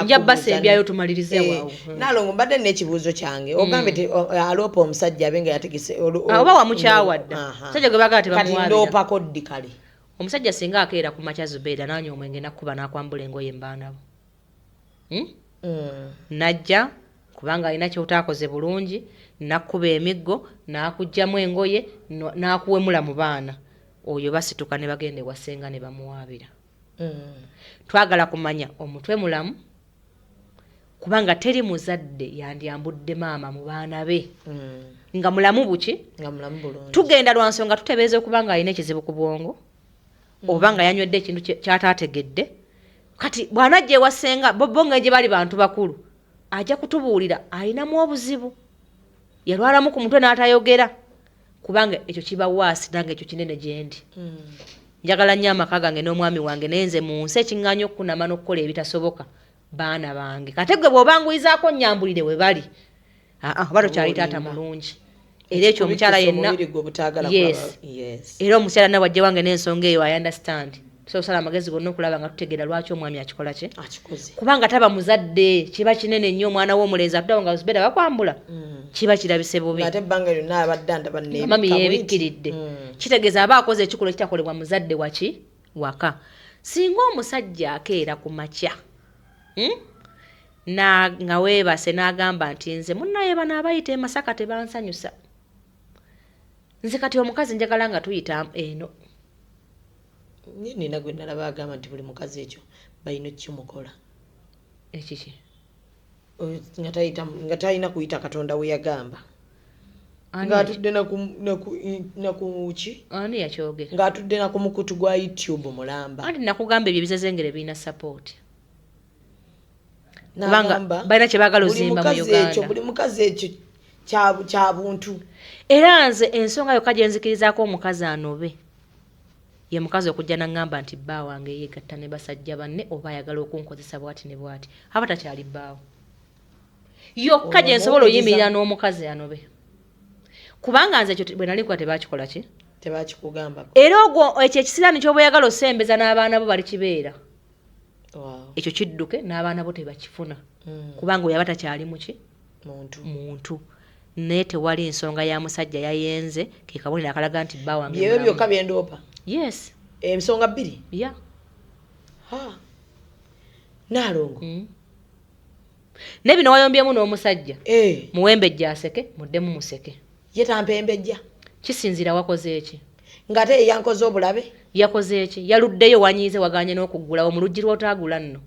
Speaker 1: nja basembyayo tumalirize waawo
Speaker 12: nalongo mbadde n'ekibuuzo kyange ogambe ti aloopa omusajja abe nga yategese
Speaker 1: oba wamukyawadda musajja gwe bagala tebamuwabira
Speaker 12: kati ndoopako ddi kale
Speaker 1: omusajja singa akeera ku makya Zubeida nanywa omwenge nakkuba n'akwambula engoye mbaanabo najja kubanga alina kyotaakoze bulungi nakkuba emiggo n'akugjamu engoye n'akuwemula mu baana oyo basituka ne bagenda ewasenga ne bamuwaabira twagala kumanya omutwe mulamu kubanga teri muzadde yandyambudde maama mu baana be nga mulamu buki tugenda lwa nsonga tutebeeza okubanga alina ekizibu ku bwongo oba nga yanywedde ekintu kyataategedde kati bw'anajja ewasenga bo nga gye bali bantu bakulu ajja kutubuulira alinamu obuzibu yalwalamu ku mutwe n'atayogera kubanga ekyo kiba waasi nange ekyo kinene gyendi njagala nnyo amaka gange n'omwami wange naye nze mu nsi ekiŋŋaanya okkunama n'okukola ebitasoboka baana bange kate gwe bw'obanguyizaako nnyambulire we bali oba tokyali taata mulungi era ekyo omukyala yenna era omukyala na bwajja wange n'ensonga eyo I understand tusala amagezi gonna okulaba nga tutegeera lwaki omwami akikola ki kubanga taba muzadde kiba kinene nnyo omwana w'omulenzi atuddawo nga Zubeida bakwambula kiba kirabise bubi mami yeebikkiridde kitegeeza aba akoze ekikolwa kitakolebwa muzadde waki waka singa omusajja akeera ku makya nga weebase n'agamba nti nze munnaye bano abayita emasaka tebansanyusa nze kati omukazi njagala nga tuyita eno
Speaker 12: nina gwe nalaba agamba nti buli mukazi ekyo balina kimukola
Speaker 1: ekiki
Speaker 12: nga talina kuyita katonda we yagamba ng'atudde nakuki
Speaker 1: ani yakyogera
Speaker 12: ng'atudde naku mukutu gwa YouTube mulamba
Speaker 1: anti nakugamba ebyo bizezengere birina support kubanga balina kye baagala ozimba mu Uganda
Speaker 12: buli mukazi ekyo kya buntu
Speaker 1: era nze ensonga yokka gye nzikirizaako omukazi anobe ye mukazi okujja n'aŋŋamba nti bba wange yeegatta ne basajja banne oba ayagala okunkozesa bwati ne bwati aba takyali bbaawo yokka gye nsobola oyimirira n'omukazi anobe kubanga nze ekyo bwe nali kuba tebakikola ki
Speaker 12: tebakikugambako
Speaker 1: era ogwo ekyo ekisiraani ky'oba oyagala osembeza n'abaana bo bali kibeera ekyo kidduke n'abaana bo tebakifuna kubanga oyo aba takyali muki muntu naye tewali nsonga ya musajja yayenze ke kabonero akalaga nti bba wange
Speaker 12: byewe byokka byendoopa
Speaker 1: yes
Speaker 12: ensonga bbiri
Speaker 1: ya
Speaker 12: naalongo
Speaker 1: ne bino wayombyemu n'omusajja muwembejja aseke muddemu museke
Speaker 12: ye tampembejja
Speaker 1: kisinzira wakoze eki
Speaker 12: ng'ate ye yankoze obulabe
Speaker 1: yakoze eki yaluddeyo wanyiize waganye n'okuggulawo mu luggi lw'otaagula nno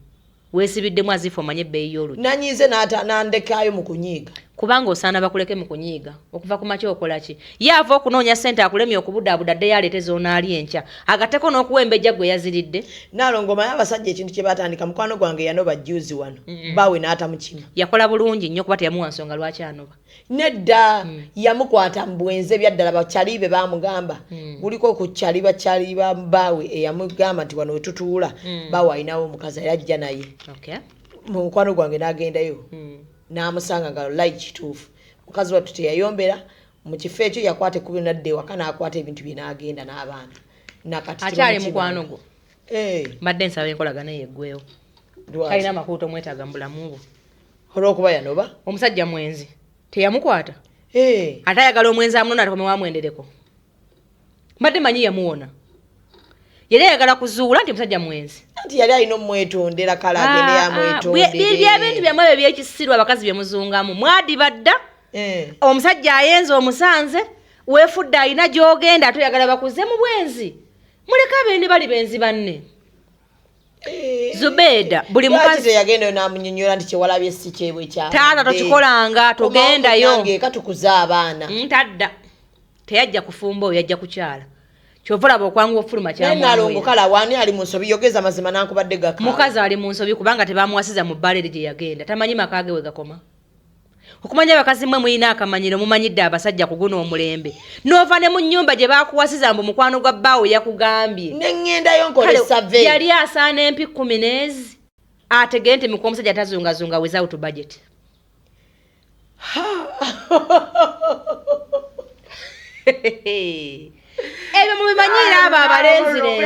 Speaker 1: weesibiddemu azifu omanye ebbeeyi y'oluggi
Speaker 12: nanyiize n'andekaayo mu kunyiiga
Speaker 1: kubanga osaana bakuleke mu kunyiiga okuva ku makya okola ki yaava okunoonya ssente akulemye okubudaabuda dde yaleeteza onaali enkya agateko n'okuwembejja gwe yaziridde
Speaker 12: Nalongo manyi abasajja ekintu kye batandika mukwano gwange yanoba juzi wano bawe n'atamukima
Speaker 1: yakola bulungi nnyo kuba teyamuwa nsonga lwaki anoba
Speaker 12: nedda yamukwata mu bwenze byaddala bakyali be baamugamba buliko okukyali bakyali ba bawe eyamugamba nti wano wetutuula bawe alinawo omukazi era ajja naye mu mukwano gwange n'agendayo n'amusanga nga like kituufu mukazi wattu teyayombera mu kifo ekyo yakwata ekkubiro nadde ewaka n'akwata ebintu bye n'agenda n'abaana nakati
Speaker 1: akyali mukwano gwo mbadde nsaba enkolagana yeggwewo talina amakuuto mwetaaga mu bulamu bwo
Speaker 12: olw'okuba yanoba
Speaker 1: omusajja mwenzi teyamukwata ate ayagala omwenzi amunona atekomewamwendereko mbadde manyi yamuwona yali ayagala kuzuula nti musajja mwenzi
Speaker 12: nti yali alina omwetondera kale agende yamwetondere
Speaker 1: byebintu byamwe bye byekisirwa abakazi byemuzungamu mwadibadda omusajja ayenze omusanze weefudde alina gy'ogenda ate oyagala bakuze mu bwenzi muleka abendi bali benzi banne Zubeda buli mukazi
Speaker 12: yagendayo n'amunnyonnyola nti kyewalabye si kyebwe kyabadde
Speaker 1: taata tokikolanga togendayo
Speaker 12: nange katukuza abaana
Speaker 1: ntadda teyajja kufumba oyo yajja kukyala kyova olaba okwangu ofuluma
Speaker 12: Nalongo kala wani ali mu nsobi yogeza mazima nankubadde gaka
Speaker 1: mukazi ali mu nsobi kubanga tebamuwasiza mu bbala eri gye yagenda tamanyi maka ge we gakoma okumanya abakazi mmwe mulina akamanyiro mumanyidde abasajja kuguna omulembe n'ova ne mu nnyumba gye bakuwasiza mbu mukwano gwa bbaawo yakugambye
Speaker 12: neŋŋendayo nkole save
Speaker 1: yali asaana empi 10 n'ezi ategee nti mikuwa omusajja tazungazunga without budget ebyo mubimanyiira abo abalenzirenzi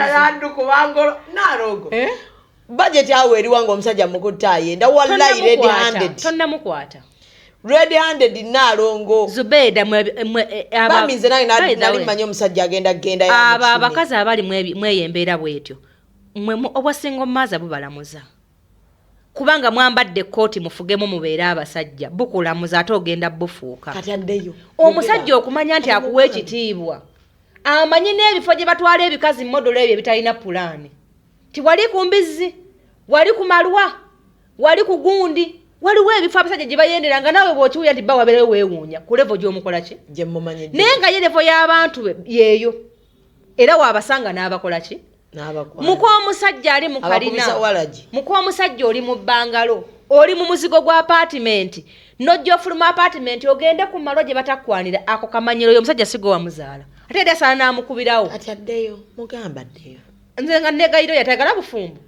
Speaker 12: Nalongo budget awo eriwanga omusajja mukutte ayenda wallahi red handed
Speaker 1: tonnamukwata
Speaker 12: red handed Nalongo
Speaker 1: Zubeda
Speaker 12: baminze nange nali manyi omusajja agenda
Speaker 1: abo abakazi abali mweyembeera bwetyo mmwe obwasinga omumaaza bubalamuza kubanga mwambadde kooti mufugemu mubeere abasajja bukulamuza ate ogenda bufuuka
Speaker 12: kati addeyo
Speaker 1: omusajja okumanya nti akuwa ekitiibwa amanyi n'ebifo gye batwala ebikazi modolo ebyo ebitalina pulaani tiwali ku mbizzi wali ku malwa wali ku gundi waliwo ebifo abasajja gye bayenderanga naawe bw'okiwulya nti bba wabeerewo weewuunya ku levo gy'omukola ki
Speaker 12: gye mumanyi
Speaker 1: naye nga ye levo y'abantu yeeyo era waabasanga n'abakola ki muko omusajja ali mu kalina muko omusajja oli mu bbangalo oli mu muzigo gwa apartment nojja ofuluma apartment ogende ku malo gye batakwanira ako kamanyiro oyo omusajja sigo wamuzaala ate yali asaana n'amukubirawo
Speaker 12: ati addeyo mugamba addeyo
Speaker 1: nze nga negayiro yatayagala bufumbo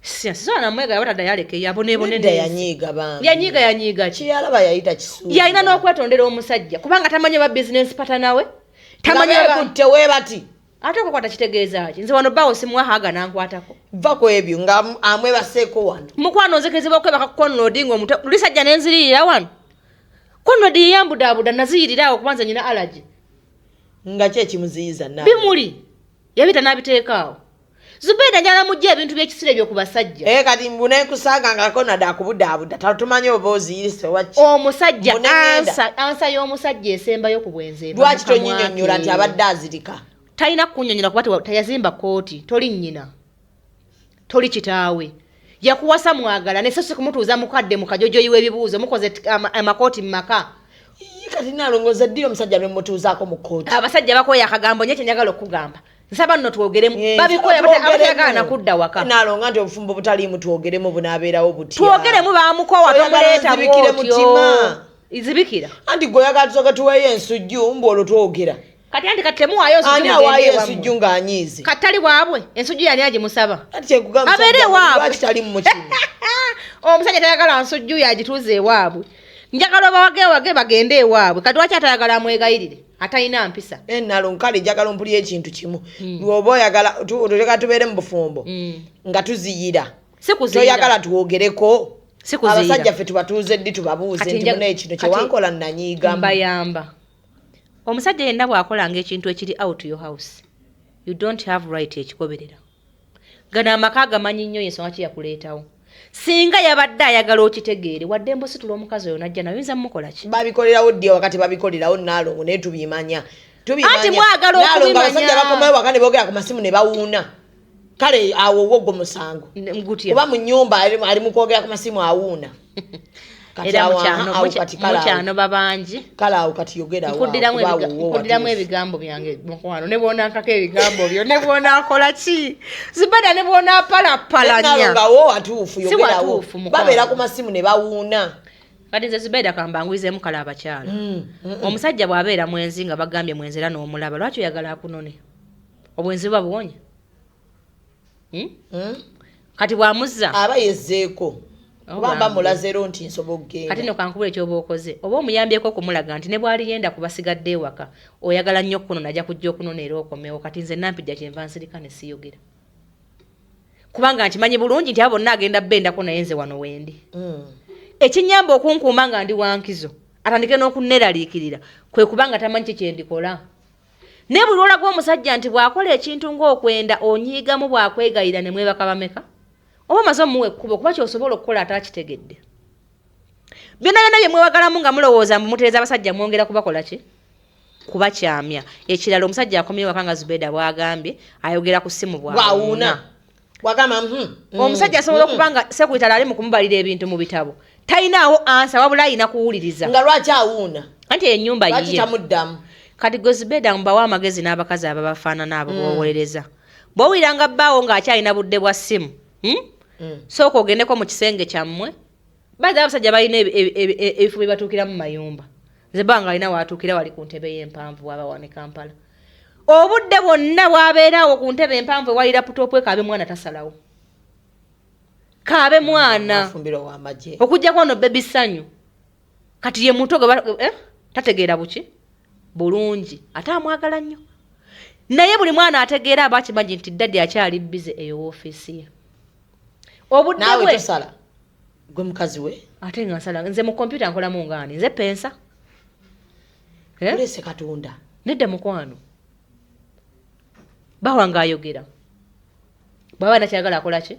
Speaker 1: sisobola namwegaya batadda yaleke yaboneebonedda yanyiiga
Speaker 12: kiyalaba yayita kisuubi
Speaker 1: yalina n'okwetondera omusajja kubanga tamanyi ba bizinesi patana we
Speaker 12: tamanyi webati
Speaker 1: ate okukwata kitegeeza ki nze wano bbaawo simuwahaaga nankwatako
Speaker 12: va ku ebyo nga amwebaseeko wano
Speaker 1: mukwano nzekerezebwa okwebaka kukonodi ng'omuntu lulisajja nenziriyira wano konodi yeyambudaabuda naziyirira awo kubanza nyina alaji
Speaker 12: nga ki ekimuziyiza
Speaker 1: bimuli yabita n'abiteekaawo Zubeda njala mujja ebintu by'ekisire ebyo ku basajja
Speaker 12: kati mbunenkusanga nga konodi akubudaabuda tatumanyi oba oziyirise waki
Speaker 1: omusajja ansa y'omusajja esembayo ku bwenzi
Speaker 12: lwaki tonyinyonnyola nti abadde azirika
Speaker 1: talina kunnyonnyola kuba tayazimba kooti toli nnyina toli kitaawe yakuwasa mwagala ne so si kumutuuza mukadde mu kajojoyi w'ebibuuzo mukoze amakooti mu maka
Speaker 12: kati Nalongoza ddi omusajja ne mutuuzaako mu kooti
Speaker 1: abasajja bakoya akagambo nye kyenjagala okugamba nsaba nno twogeremu babikoya abatayagala nakudda waka
Speaker 12: Nalonga nti obufumbo butaliimu twogeremu bunaabeerawo butya
Speaker 1: twogeremu baamukowa tomuleeta bwotyo izibikira
Speaker 12: anti gwe oyagala tusooke tuweeyo ensujju mbu olwo twogera
Speaker 1: kati andi kati temuwaayo
Speaker 12: ani awaayo ensujju ng'anyiize
Speaker 1: kati tali waabwe ensujju yani agimusaba
Speaker 12: kati kyekugamba
Speaker 1: abeere waabwe
Speaker 12: lwaki tali mu mukimu
Speaker 1: omusajja tayagala nsujju yagituuze ewaabwe njagala obawagewage bagende ewaabwe kati lwaki atayagala amwegayirire atalina mpisa
Speaker 12: Nalongo kale njagala mpulira ekintu kimu lwoba oyagala tuleka tubeere mu bufumbo nga tuziyira toyagala twogereko abasajja ffe tubatuuze ddi tubabuuze nti muna ekino kyewankola nanyiigamu
Speaker 1: mbayamba omusajja yenna bw'akolanga ekintu ekiri out your house you don't have right ekikoberera gano amaka gamanyi nnyo yensonga ki yakuleetawo singa yabadde ayagala okitegeere wadde mbositula omukazi oyo najja nayo nza mukola ki
Speaker 12: babikolerawo ddi wakati babikolerawo Nalongo naye tubimanya
Speaker 1: anti mwagala okubimanya
Speaker 12: abasajja bakomayo waka ne boogera ku masimu ne bawuuna kale awo wogwo musango kuba mu nnyumba ali mu kwogera ku masimu awuuna
Speaker 1: era mukyano babangi
Speaker 12: kala awo kati yogera
Speaker 1: nkudiramu ebigambo byange mukwano ne bwona nkako ebigambo byo ne bwona akola ki Zubeda ne bwona apalapalanya
Speaker 12: nga wo atuufu yogerawo babeera ku masimu ne bawuuna
Speaker 1: kati nze Zubeda kambanguizeemu kala abakyala omusajja bw'abeera mwenzi nga bagambye mwenzi era n'omulaba lwaki oyagala akunone obwenzi buba buwonya kati bw'amuzza
Speaker 12: aba yezzeeko kubamba mulazero nti nsobogge
Speaker 1: kati no kankubula ekyoba okoze oba omuyambyeko okumulaga nti ne bwali yenda kubasigadde ewaka oyagala nnyo okunona ajja kujja okunona era okomewo kati nze nampijja kyenva nsirika ne siyogera kubanga nkimanyi bulungi nti abo bonna agenda bbendako naye nze wano wendi ekinyamba okunkuuma nga ndi wankizo atandike n'okunneraliikirira kwe kubanga tamanyi kyendikola ne buli olaga omusajja nti bw'akola ekintu ng'okwenda onyiigamu bw'akwegayira ne mwebaka bameka oba maze omuwe ekkubo kuba kyosobola okukola ataakitegedde byonna byonna bye mwewagalamu nga mulowooza mutereeza abasajja mwongera kubakola ki kuba kyamya ekirala omusajja akomye waka nga Zubeda bw'agambye ayogera ku ssimu bwawuuna omusajja asobola okuba nga Sekwitala ali mu kumubalira ebintu mu bitabo talinaawo ansa wabula ayina kuwuliriza
Speaker 12: nga lwaki awuuna
Speaker 1: anti ennyumba yiye
Speaker 12: tamuddamu
Speaker 1: kati gwe Zubeda mbawa amagezi n'abakazi abo bafaanana abo bwowolereza bw'owuliranga bbaawo ng'akyalina budde bwa ssimu sooka ogendeko mu kisenge kyammwe baza abasajja balina ebifo bye batuukira mu mayumba nze banga alina waatuukira wali ku ntebe y'empanvu waba wane Kampala obudde bwonna bwabeeraawo ku ntebe empanvu ewali laputopu kaabe mwana tasalawo kaabe mwana okujjako ono bebi ssanyu kati ye muto tategeera buki bulungi ate amwagala nnyo naye buli mwana ategeera aba akimanyi nti daddi akyali bize eyo woofiisi ye obudde
Speaker 12: bwe tosala gwe mukazi we
Speaker 1: ate nga nsala nze mu kompyuta nkolamu ngaani nze pensa
Speaker 12: olese Katonda
Speaker 1: nedda mukwano bawanga ayogera bwaba nakyagala akola ki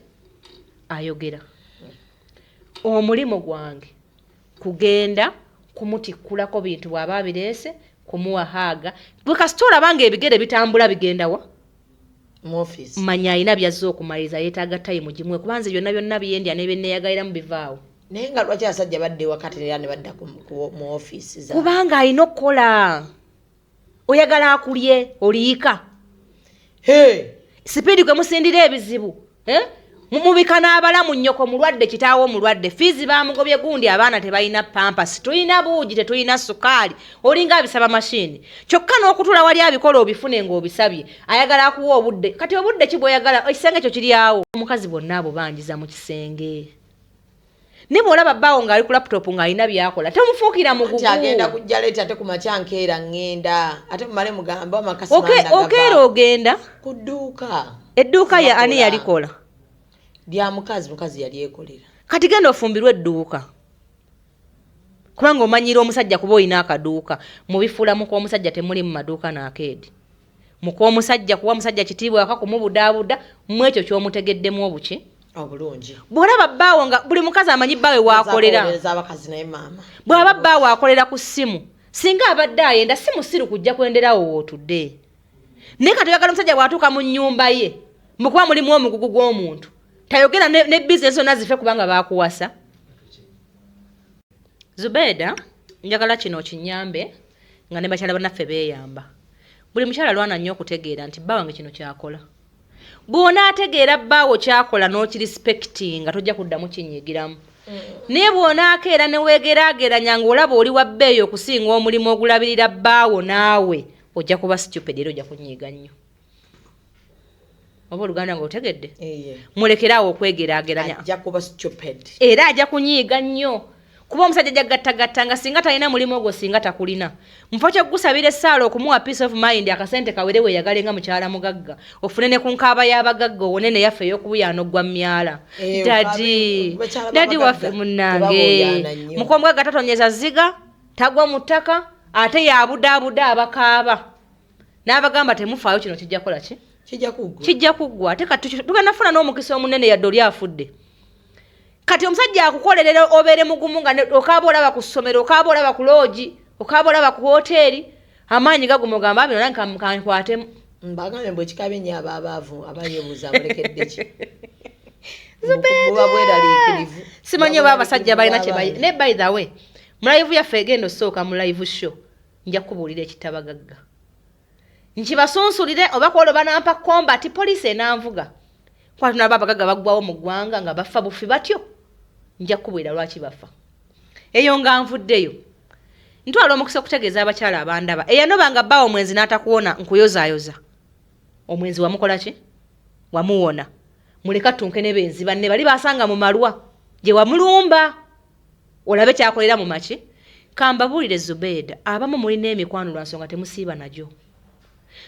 Speaker 1: ayogera omulimu gwange kugenda kumutikkulako bintu bw'aba bireese kumuwahaaga bwe kasita olabanga ebigere bitambula bigenda wa
Speaker 12: mu office
Speaker 1: manya alina byazza okumaliriza yeetaaga tayimu gimwe kubanze byonna byonna biyendya ne byenneeyagaliramu bivaawo
Speaker 12: naye nga lwaki abasajja badde wakati era ne badda mu office
Speaker 1: kubanga alina okukola oyagala akulye oliika sipiidi gwe musindira ebizibu mubika n'abalamu nnyoko mulwadde kitaawo omulwadde fiizi bamugobye gundi abaana tebalina pampasi tulina buugi tetulina sukaali olinga abisaba mashini kyokka n'okutula wali abikola obifune ng'obisabye ayagala akuwa obudde kati obudde ki bw'oyagala ekisenge kyo kiri awo omukazi bonna abo banjiza mu kisenge ne bw'olaba bbaawo ng'ali ku laputopu ng'alina byakola temufuukira mugugu
Speaker 12: agenda kujja leeta ate ku makya nkeera ngenda ate mumale mugamba amakasi
Speaker 1: okeera ogenda
Speaker 12: ku dduuka
Speaker 1: edduuka ya ani yalikola
Speaker 12: lya mukazi yali ekolera
Speaker 1: kati genda ofumbirwe edduuka kubanga omanyira omusajja kuba olina akaduuka mubifuula muk'omusajja temuli mu maduuka n'akeedi muk'omusajja kuwa musajja kitiibwa waka kumubudaabuda mu ekyo ky'omutegeddemu obuki
Speaker 12: obulungi
Speaker 1: bw'olaba bbaawo nga buli mukazi amanyi bbaawe waakolera bw'aba bbaawe akolera ku ssimu singa abadde ayenda si musiru kujja kwenderawo wootudde naye kati oyagala omusajja bw'atuuka mu nnyumba ye mukuba mulimu omugugu gw'omuntu tayogera ne bizinesi zonna zife kubanga bakuwasa Zubeda njagala kino kinyambe nga ne bakyala bannaffe beeyamba buli mukyala lwana nnyo okutegeera nti bbaawange kino kyakola bw'onaategeera bbaawo kyakola n'okirispektinga tojja kuddamu kinyigiramu naye bw'onaakeera ne weegeraageranya ng'olaba oli wa bbeeyi okusinga omulimu ogulabirira bbaawo naawe ojja kuba stupid era ojja kunyiiga nnyo oba oluganda ng'otegedde mulekeraawo okwegeraageranya era ajja kunyiiga nnyo kuba omusajja ajja gattagatta nga singa talina mulimu ogwo singa takulina mufo kyokugusabira essaala okumuwa peace of mind akasente kawere weeyagale nga mukyala mugagga ofune ne ku nkaaba y'abagagga owone ne yaffe ey'okubuyaana oggwa myala dadi waffe munnange mukomugagga tatonyeza ziga tagwa mu ttaka ate yabudaabuda abakaaba n'abagamba temufaayo kino kijja kola ki kijja kuggwa ate kati tugenda funa n'omukisa omunene yadde oli afudde kati omusajja akukolerera obeere mugumu nga okaaba olaba ku ssomero okaaba olaba ku loogi okaaba olaba ku hoteeri amaanyi gaguma ogamba bino nange kankwatemu
Speaker 12: mbagambe mbwe ekikabe nnyo abaavu abanyebuuza mulekedde ki Buba bweraliikirivu.
Speaker 1: Simanyi oba abasajja balina kye bayi. Ne by the way, mu live yaffe egenda osooka mu live show nja kubuulira ekitabagagga. Nkibasunsulire oba kwolo banampa combat police enanvuga. Kwa tunaba abagagga baggwawo mu ggwanga nga bafa bufi batyo. Nja kubuulira lwaki bafa. Eyo nga nvuddeyo. Ntwala omukisa okutegeeza abakyala abandaba. Eyanobanga bba omwenzi n'atakuwona nkuyozaayoza. Omwenzi wamukola ki? Wamuwona. Muleka tunke ne benzi banne bali basanga mu malwa. Je wamulumba. Olabe kyakolera mu maki? Kambabuulire Zubeda abamu mulina emikwano lwa nsonga temusiiba najo.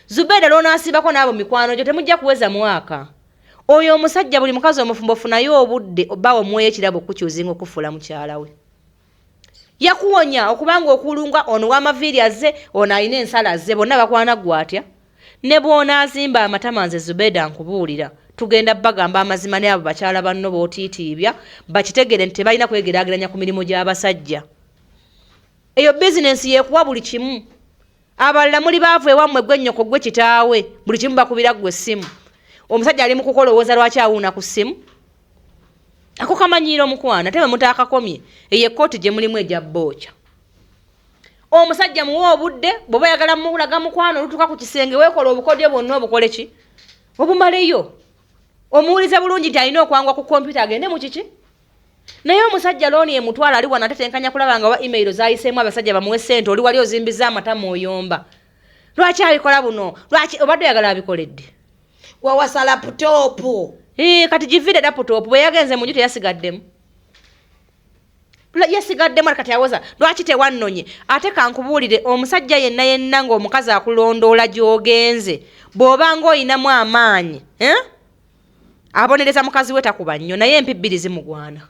Speaker 1: Zubeda lona asibako n'abo mikwano gyo temujja kuweza mwaka. Oyo omusajja buli mukazi omufumbo funayo obudde obbawo mwoyo ekirabo kukyuzinga okufuula mukyala we. Yakuwonya okubanga okulunga ono w'amaviiri azze ono alina ensala azze bonna bakwana gwatya. Ne bw'ona azimba amatamanze Zubeda nkubuulira tugenda bagamba amazima ne abo bakyala banno bootiitiibya bakitegere nti tebalina kwegeraageranya ku mirimu gy'abasajja. Eyo bizinensi yeekuwa buli kimu. Abalala muli baavu ewammwe gwe nnyoko gwe kitaawe buli kimu bakubira ggwe essimu. Omusajja ali mu kukolowooza lwaki awuuna ku ssimu. Ako kamanyiiro mukwana tebe mutaakakomye eyo ekkooti gye mulimu egya bookya. Omusajja muwa obudde bw'oba oyagala mulaga mukwano olutuuka ku kisenge weekola obukodyo bwonna obukole ki? Obumaleyo. Omuwuliza bulungi nti alina okwangwa ku kompyuta agende mu kiki? Naye omusajja looni emutwala ali wano atetenkanya kulaba nga wa email zaayiseemu abasajja bamuwe ssente oli wali ozimbiza amatamu oyomba. Lwaki abikola buno? Lwaki obadde oyagala abikoledde?
Speaker 12: Wawasa laputopu.
Speaker 1: Kati givide laputopu bwe yagenze mu nju teyasigaddemu. Yasigaddemu kati awoza lwaki tewannonye. Ate kankubuulire omusajja yenna ng'omukazi akulondoola gy'ogenze bw'obanga oyinamu amaanyi abonereza mukazi we takuba nnyo naye empibbiri zimugwana.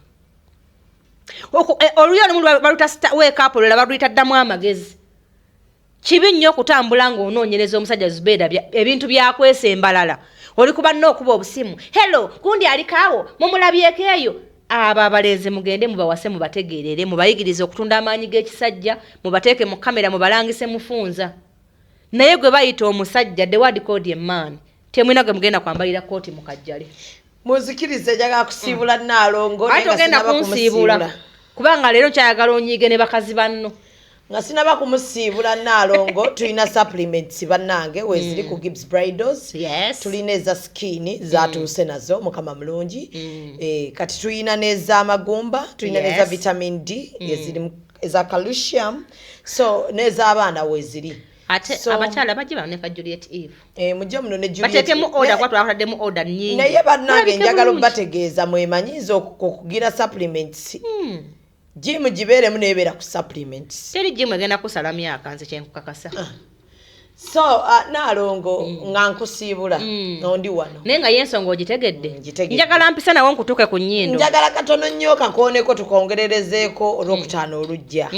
Speaker 1: Oluyo olumu baluta weekaapu olulala baluyita ddamu amagezi. Kibi nnyo okutambula ng'onoonyereza omusajja Zubeda ebintu byakwesembalala. Oli kuba n'okuba obusimu. Hello, gundi alikaawo mumulabyeko eyo. Abo abalenzi mugende mubawase mubategeerere mubayigirize okutunda amaanyi g'ekisajja mubateeke mu kamera mubalangise mufunza. Naye gwe bayita omusajja the word called a man. Temwina gwe mugenda kwambalira kooti mu kajjale.
Speaker 12: Muzikirize njagala kusiibula Naalongo
Speaker 1: ate ogenda kunsiibula kubanga leero nkyayagala onyiige ne bakazi banno.
Speaker 12: Nga sinaba kumusiibula Naalongo tulina supplements bannange weziri ku Gibbs Bridals.
Speaker 1: Yes.
Speaker 12: Tulina eza skin zatuuse nazo mukama mulungi. Kati tulina n'ez'amagumba tulina n'eza vitamin D eziri eza calcium so n'ez'abaana weziri.
Speaker 1: Ate abakyala bajje baneka Juliet Eve.
Speaker 12: Mujje muno ne Juliet.
Speaker 1: Batekemu order kwa twakademu order nnyingi.
Speaker 12: Naye bannange njagala bategeeza mwemanyiza okugira supplements. Gym gibeeremu nebeera ku supplements.
Speaker 1: Teri gym egenda kusala myaka nze kyenkukakasa.
Speaker 12: So Naalongo nga nkusiibula ondi wano.
Speaker 1: Naye nga y'ensonga ogitegedde. Njagala mpisa nawo nkutuke ku nnyindo.
Speaker 12: Njagala katono nnyo kakooneko tukongererezeeko olwokutaano olujja.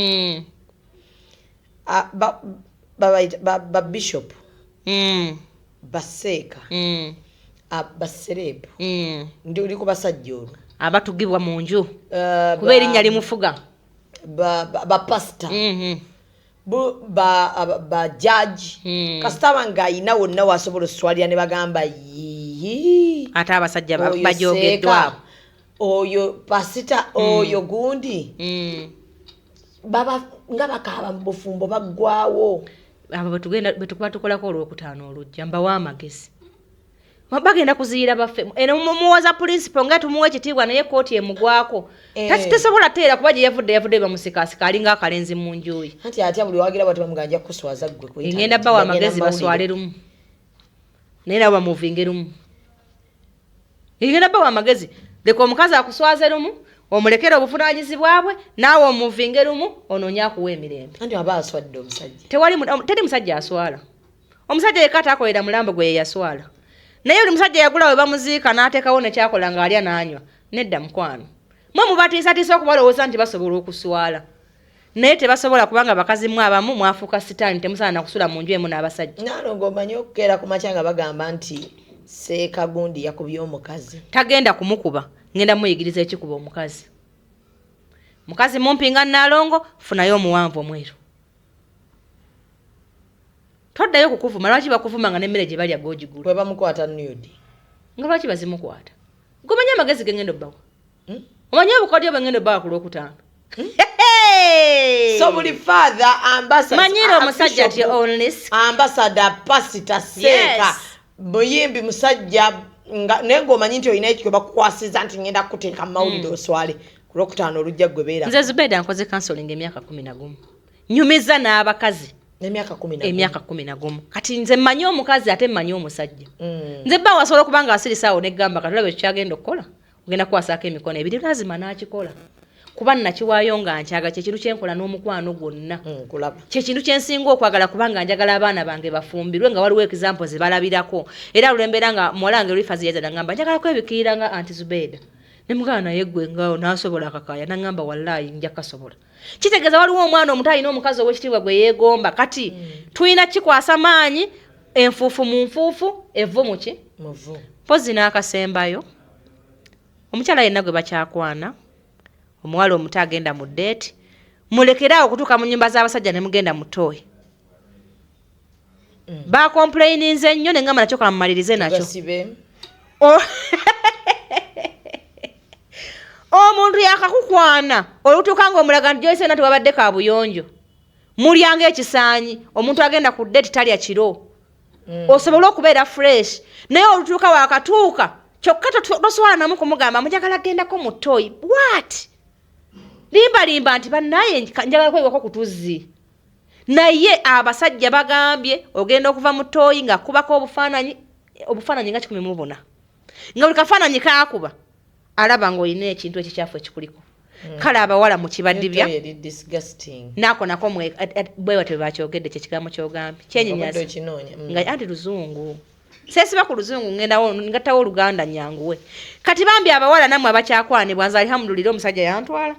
Speaker 12: Ba bishop. Baseeka. Baserebu. Ndi uli ku basajja olwo.
Speaker 1: Abatugibwa mu nju kuba erinnya limufuga.
Speaker 12: Ba pastor. Ba judge. Kasitaba ng'ayina wonna wasobola oswalira ne bagamba
Speaker 1: ate abasajja bajogeddwa.
Speaker 12: Oyo pasita oyo gundi. Baba nga bakaaba mu bufumbo baggwawo.
Speaker 1: Abo betukuba tukolako olwokutaano olujja mbawa amagezi. Bagenda kuziira baffe. Eno mumuwoza principal nga tumuwe ekitiibwa naye kooti emugwako. Tesobola teera kuba gye yavudde bamusikasika alinga akalenzi mu njuyi.
Speaker 12: Anti atya buli wagira bati bamuganja kuswaza ggwe kuyita.
Speaker 1: Ngenda bawa amagezi baswale lumu. Naye nabo bamuvinge lumu. Ngenda bawa amagezi. Leka omukazi akuswaze lumu, omulekera obuvunaanyizibwa bwe, naawe omuvinge lumu, onoonya akuwa emirembe.
Speaker 12: Anti aba aswadde omusajja.
Speaker 1: Teri musajja aswala. Omusajja yekka ataakolera mulambo gwe yaswala. Naye oli musajja yagula we bamuziika n'ateekawo ne kyakola ng'alya n'anywa. Nedda mukwano. Mwe mubatiisatiisa okubalowooza nti basobola okuswala. Naye tebasobola kubanga bakazi mwe abamu mwafuuka sitaani temusaana na kusula mu nju emu n'abasajja.
Speaker 12: Naalongo omanyi okukeera ku makya nga bagamba nti Seeka gundi yakubye omukazi.
Speaker 1: Tagenda kumukuba. Ngenda muyigiriza ekikuba omukazi. Mukazi mumpi nga Naalongo funayo omuwanvu omweru. Toddayo kukuvuma lwaki bakuvuma nga n'emmere gye balya g'ogigula.
Speaker 12: Bwe bamukwata nude.
Speaker 1: Nga lwaki bazimukwata? Gomanya magezi gengendo bawa. Omanya obukodyo bengendo bawa ku Lwokutaano.
Speaker 12: So buli father ambassador
Speaker 1: Manyira omusajja ati honest
Speaker 12: ambassador pastor Seeka muyimbi musajja nengo omanyi nti olina ekyo bakukwasiza nti ngenda kuteeka mawulire oswale ku Lwokutaano olujja gwebeera.
Speaker 1: Nze Zubeda nkoze counseling emyaka 11. Nyumiza n'abakazi
Speaker 12: emyaka 11.
Speaker 1: Emyaka 11. Kati nze mmanyi omukazi ate mmanyi omusajja. Nze bba wasobola kubanga asirisaawo negamba katulabe kyagenda okukola. Ogenda kwasako emikono ebiri lazima n'akikola. Kuba nakiwaayo nga nkyaga kye kintu kyenkola n'omukwano gwonna.
Speaker 12: Kulaba.
Speaker 1: Kye kintu kyensinga okwagala kubanga njagala abaana bange bafumbirwe nga waliwo example ze balabirako. Era olembera nga muwalange Rifazi yeza nangamba njagala kwebikirira nga Aunty Zubeda. Ne mugana naye gwe ngao n'asobola akakaya nangamba wallahi nja kasobola. Kitegeeza waliwo omwana omuto alina omukazi ow'ekitiibwa gwe yeegomba kati tulina kikwasa maanyi enfuufu mu nfuufu evvu mu ki?
Speaker 12: Muvu.
Speaker 1: Pozi n'akasembayo. Omukyala yenna gwe bakyakwana. Omuwala omuto agenda mu date. Mulekerawo okutuuka mu nnyumba z'abasajja ne mugenda mu toyi. Ba complaininze nnyo ne ngamba nakyo kamumalirize nakyo. Omuntu yakakukwana olutuuka ng'omulaga nti Joyce nati wabadde ka buyonjo. Mulyanga ekisaanyi omuntu agenda ku date talya kiro. Osobola okubeera fresh naye olutuuka wakatuuka kyokka toswala namu kumugamba mujagala gendako mu toyi. What? Limba nti bannaye njagala kwewako kutuzi. Naye abasajja bagambye ogenda okuva mu toyi nga kubako obufaananyi nga 14. Nga buli kafaananyi kaakuba alaba ng'olina ekintu ekikyafu ekikuliko. Kale abawala mu kibadibya naako nako bwewatwe bakyogedde kyekigambo kyogambye kyenyinyasa nga anti luzungu sesiba ku luzungu ngattawo oluganda nyanguwe. Kati bambi abawala nammwe abakyakwanibwa nze alhamdulillah omusajja yantwala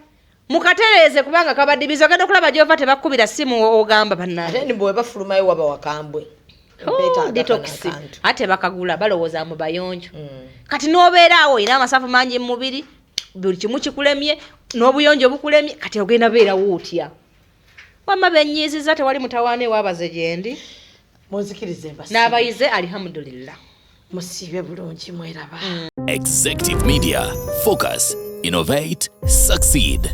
Speaker 1: mukatereeze kubanga kabadibizo ogenda okulaba gyova tebakubira simu ogamba bannange
Speaker 12: ni bwe bafulumayo waba wakambwe
Speaker 1: detox ate bakagula balowooza mu bayonjo. Kati n'obeeraawo olina amasafu mangi mu mubiri buli kimu kikulemye n'obuyonjo bukulemye kati ogenda beerawo otya. Wamma benyiiziza tewali mutawaana ewabaze gyendi
Speaker 12: munzikirize
Speaker 1: n'abayize alhamdulillah
Speaker 12: musiibe bulungi mweraba.
Speaker 5: Executive Media. Focus, innovate, succeed.